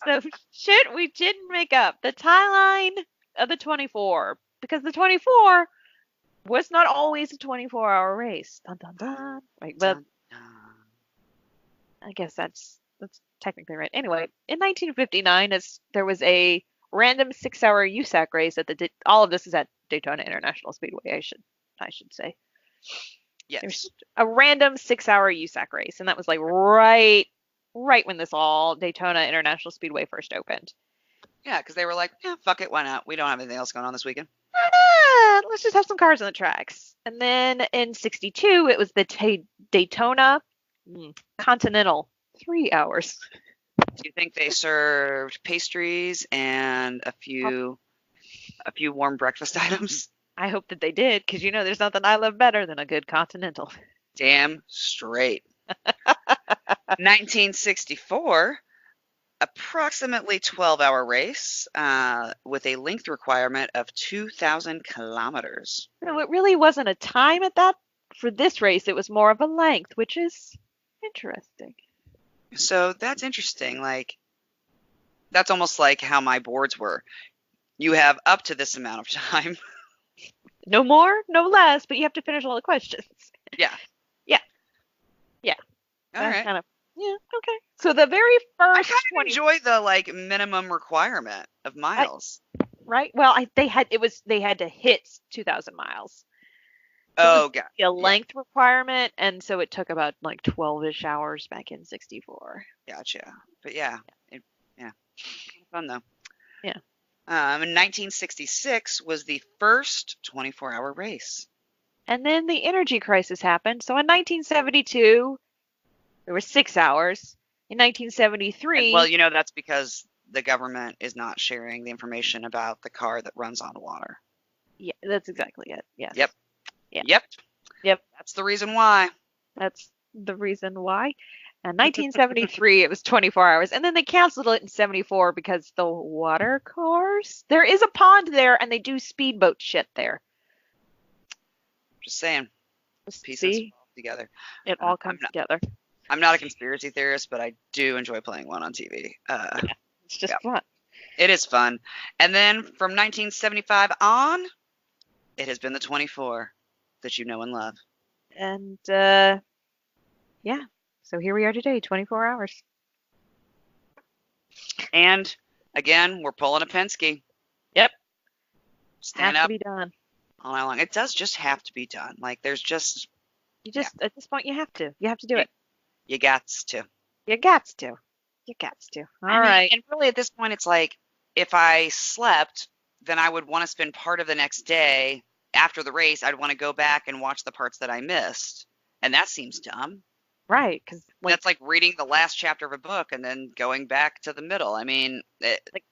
So shit we didn't make up. The tie line of the 24, because the 24 was not always a 24-hour race. Dun dun dun. Right, but I guess that's technically right. Anyway, in 1959, there was a random 6-hour USAC race at all of this is at Daytona International Speedway. I should say. Yes. There's a random 6-hour USAC race, and that was like right when this all Daytona International Speedway first opened. Yeah, because they were like, yeah, fuck it, why not? We don't have anything else going on this weekend. Let's just have some cars on the tracks. And then in 62, it was the Daytona Continental, 3 hours. Do you think they served pastries and a few warm breakfast items? I hope that they did, because there's nothing I love better than a good Continental. Damn straight. 1964, approximately 12-hour race with a length requirement of 2,000 kilometers. No, it really wasn't a time for this race. It was more of a length, which is interesting. So that's interesting. Like, that's almost like how my boards were. You have up to this amount of time. No more, no less, but you have to finish all the questions. Yeah. All right. Kind of, okay. So the very first I kind of enjoy the minimum requirement of miles. Right? Well, they had to hit 2,000 miles. So God. A length requirement, and so it took about 12-ish hours back in 64. Gotcha. But yeah. Fun though. Yeah. In 1966 was the first 24-hour race. And then the energy crisis happened. So in 1972, there were 6 hours. In 1973... well, that's because the government is not sharing the information about the car that runs on water. Yeah, that's exactly it. Yes. Yep. Yeah. Yep. That's the reason why. That's the reason why. In 1973, it was 24 hours. And then they canceled it in 74 because the water cars... There is a pond there, and they do speedboat shit there. Just saying. Pieces together. It all comes together. I'm not a conspiracy theorist, but I do enjoy playing one on TV. It's just fun. It is fun. And then from 1975 on, it has been the 24 that you know and love. And, so here we are today, 24 hours. And, again, we're pulling a Penske. Yep. Stand has up. To be done. All night long. It does just have to be done. There's just... At this point, you have to. You have to do it. You gots to. You gots to. All right. And really, at this point, it's like, if I slept, then I would want to spend part of the next day after the race. I'd want to go back and watch the parts that I missed. And that seems dumb. Right. Because that's like reading the last chapter of a book and then going back to the middle. I mean,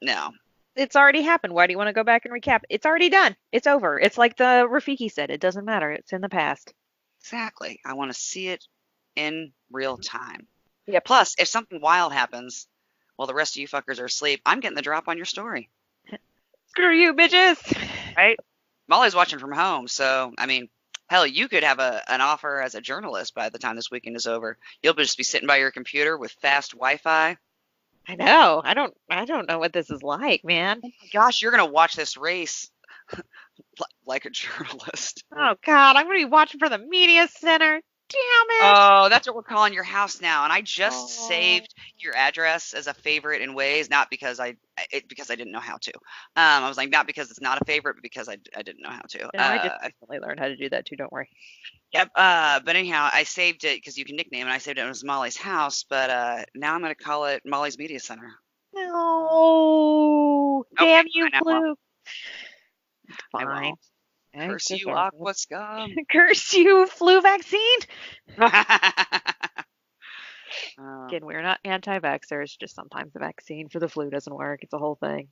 no. It's already happened. Why do you want to go back and recap? It's already done. It's over. It's like the Rafiki said. It doesn't matter. It's in the past. Exactly. I want to see it in real time. Yeah. Plus, if something wild happens while the rest of you fuckers are asleep, I'm getting the drop on your story. Screw you, bitches. Right? Molly's watching from home, so, I mean, hell, you could have an offer as a journalist by the time this weekend is over. You'll just be sitting by your computer with fast Wi-Fi. I know. I don't know what this is like, man. Oh my gosh, you're going to watch this race like a journalist. Oh, God. I'm going to be watching for the media center. Damn it. Oh, Oh, that's what we're calling your house now. And I just saved your address as a favorite in Waze, not because because I didn't know how to. I was like, not because it's not a favorite, but because I didn't know how to. No, I just recently learned how to do that too. Don't worry. Yep. But anyhow, I saved it because you can nickname it. I saved it as Molly's house, but now I'm gonna call it Molly's Media Center. No, damn you, Flu. Fine. Curse you, Aqua Scum. Curse you, flu vaccine. Again, we're not anti-vaxxers, just sometimes the vaccine for the flu doesn't work. It's a whole thing.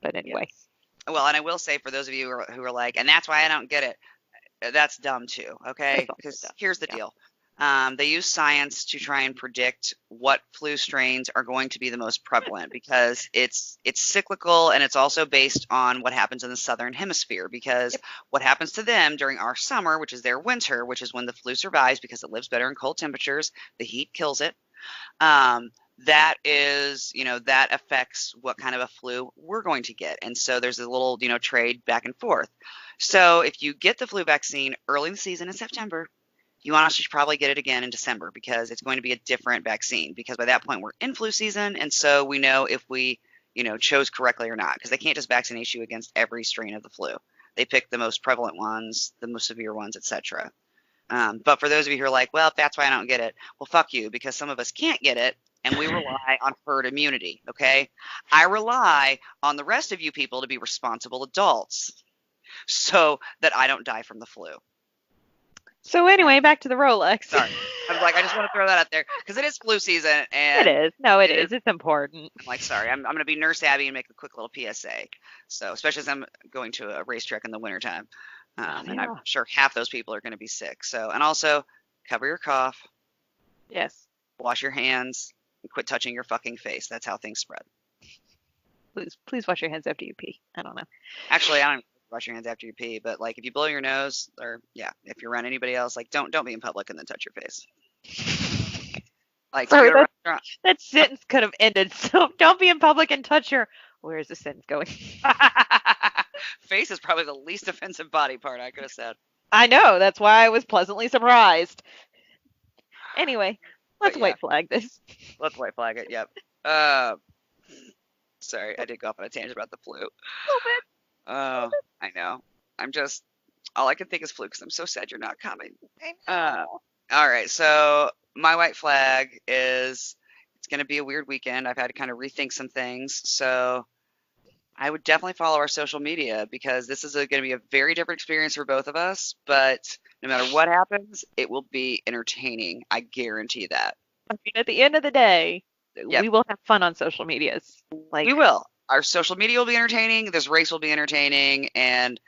But anyway. Yes. Well, and I will say for those of you who are like, and that's why I don't get it, that's dumb too, okay? Because here's the deal. They use science to try and predict what flu strains are going to be the most prevalent because it's cyclical and it's also based on what happens in the southern hemisphere because what happens to them during our summer, which is their winter, which is when the flu survives because it lives better in cold temperatures, the heat kills it. That is, that affects what kind of a flu we're going to get. And so there's a little, trade back and forth. So if you get the flu vaccine early in the season in September, you honestly should probably get it again in December because it's going to be a different vaccine because by that point we're in flu season. And so we know if we, chose correctly or not because they can't just vaccinate you against every strain of the flu. They pick the most prevalent ones, the most severe ones, etc. But for those of you who are like, well, that's why I don't get it. Well, fuck you because some of us can't get it and we rely on herd immunity. Okay. I rely on the rest of you people to be responsible adults so that I don't die from the flu. So anyway, back to the Rolex. Sorry. I was like, I just want to throw that out there because it is flu season. And it is. No, it is. It's important. I'm like, sorry, I'm going to be Nurse Abby and make a quick little PSA. So especially as I'm going to a racetrack in the wintertime. And I'm sure half those people are going to be sick. So, and also cover your cough. Yes. Wash your hands and quit touching your fucking face. That's how things spread. Please wash your hands after you pee. I don't know. Actually, I don't wash your hands after you pee, but like if you blow your nose or if you're around anybody else, like don't be in public and then touch your face. Like sorry, that sentence could have ended. So don't be in public and touch your. Where is the sentence going? Face is probably the least offensive body part I could have said. I know. That's why I was pleasantly surprised. Anyway, let's white flag this. Let's white flag it. Yep. Sorry, I did go off on a tangent about the flu. A little bit. Oh, I know. I'm just, all I can think is flu because I'm so sad you're not coming. I know. All right, so my white flag is it's going to be a weird weekend. I've had to kind of rethink some things. So I would definitely follow our social media because this is going to be a very different experience for both of us. But no matter what happens, it will be entertaining. I guarantee that. I mean, at the end of the day, we will have fun on social medias. We will. Our social media will be entertaining. This race will be entertaining. And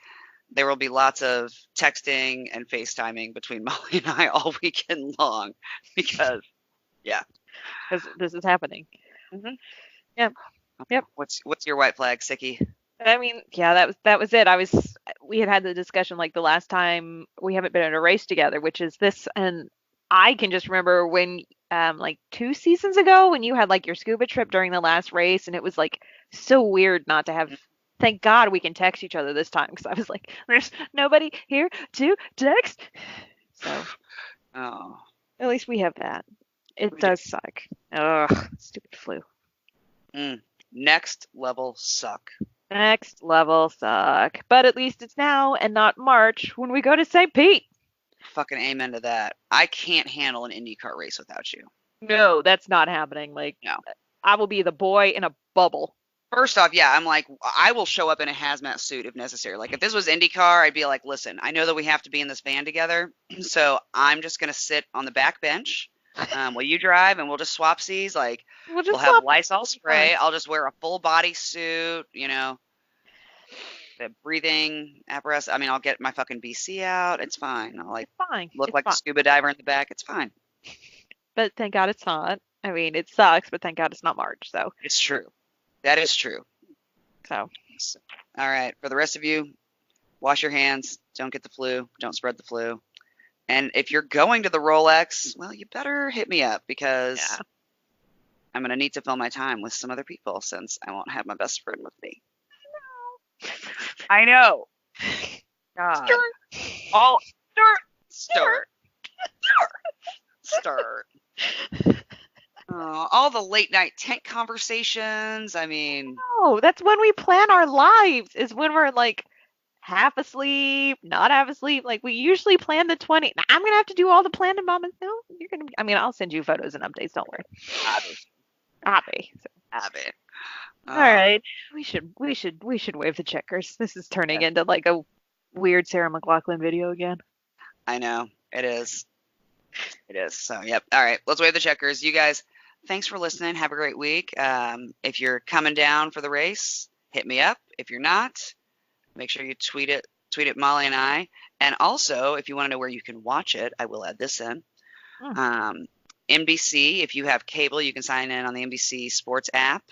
there will be lots of texting and FaceTiming between Molly and I all weekend long because, because this is happening. Mm-hmm. Yep. What's your white flag, Sicky? I mean, that was it. We had the discussion like the last time we haven't been at a race together, which is this, and I can just remember when like 2 seasons ago when you had like your scuba trip during the last race, and it was like so weird not to have. Thank God we can text each other this time because I was like, there's nobody here to text. So, at least we have that. It does suck. Ugh, stupid flu. Next level suck. Next level suck. But at least it's now and not March when we go to St. Pete. Fucking amen to that. I can't handle an IndyCar race without you. No, that's not happening. Like, no. I will be the boy in a bubble. First off, I'm like, I will show up in a hazmat suit if necessary. Like, if this was IndyCar, I'd be like, listen, I know that we have to be in this van together, so I'm just going to sit on the back bench while you drive, and we'll just swap seas. Like, we'll have Lysol spray. I'll just wear a full body suit, the breathing apparatus. I mean, I'll get my fucking BC out. It's fine. I'll look like a scuba diver in the back. It's fine. But thank God it's not. I mean, it sucks, but thank God it's not March. So it's true. That is true. So, all right. For the rest of you, wash your hands. Don't get the flu. Don't spread the flu. And if you're going to the Rolex, well, you better hit me up because I'm going to need to fill my time with some other people since I won't have my best friend with me. I know. God. Start. start. All the late night tent conversations. I mean, no, that's when we plan our lives. Is when we're like half asleep, not half asleep. Like we usually plan the 20. Now, I'm gonna have to do all the planning, Mama. No, you're gonna. I mean, I'll send you photos and updates. Don't worry. Abby. All right, we should wave the checkers. This is turning into like a weird Sarah McLachlan video again. I know it is. It is. So yep. All right, let's wave the checkers. You guys, thanks for listening. Have a great week. If you're coming down for the race, hit me up. If you're not, make sure you tweet it Molly and I. And also, if you want to know where you can watch it, I will add this in. NBC, if you have cable, you can sign in on the NBC Sports app.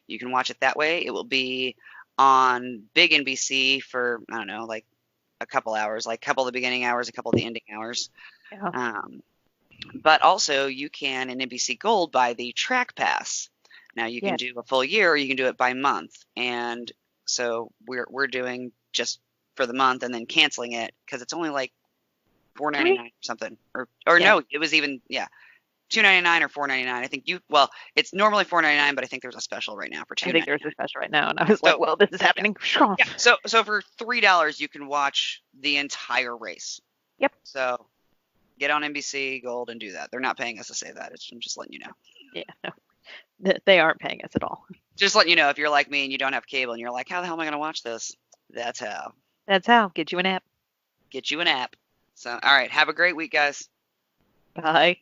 You can watch it that way. It will be on big NBC for, I don't know, like a couple hours, like a couple of the beginning hours, a couple of the ending hours. Yeah. But also you can in NBC Gold buy the Track Pass. Now you can do a full year or you can do it by month. And so we're doing just for the month and then canceling it because it's only like $4.99 or something. Or no, it was even $2.99 or $4.99. I think it's normally $4.99, but I think there's a special right now for $2.99. I think there's a special right now, and I was like, well, this is happening. Yeah. So for $3 you can watch the entire race. Yep. So get on NBC Gold and do that. They're not paying us to say that. I'm just letting you know. Yeah, no, they aren't paying us at all. Just letting you know if you're like me and you don't have cable and you're like, how the hell am I going to watch this? That's how. Get you an app. So, all right. Have a great week, guys. Bye.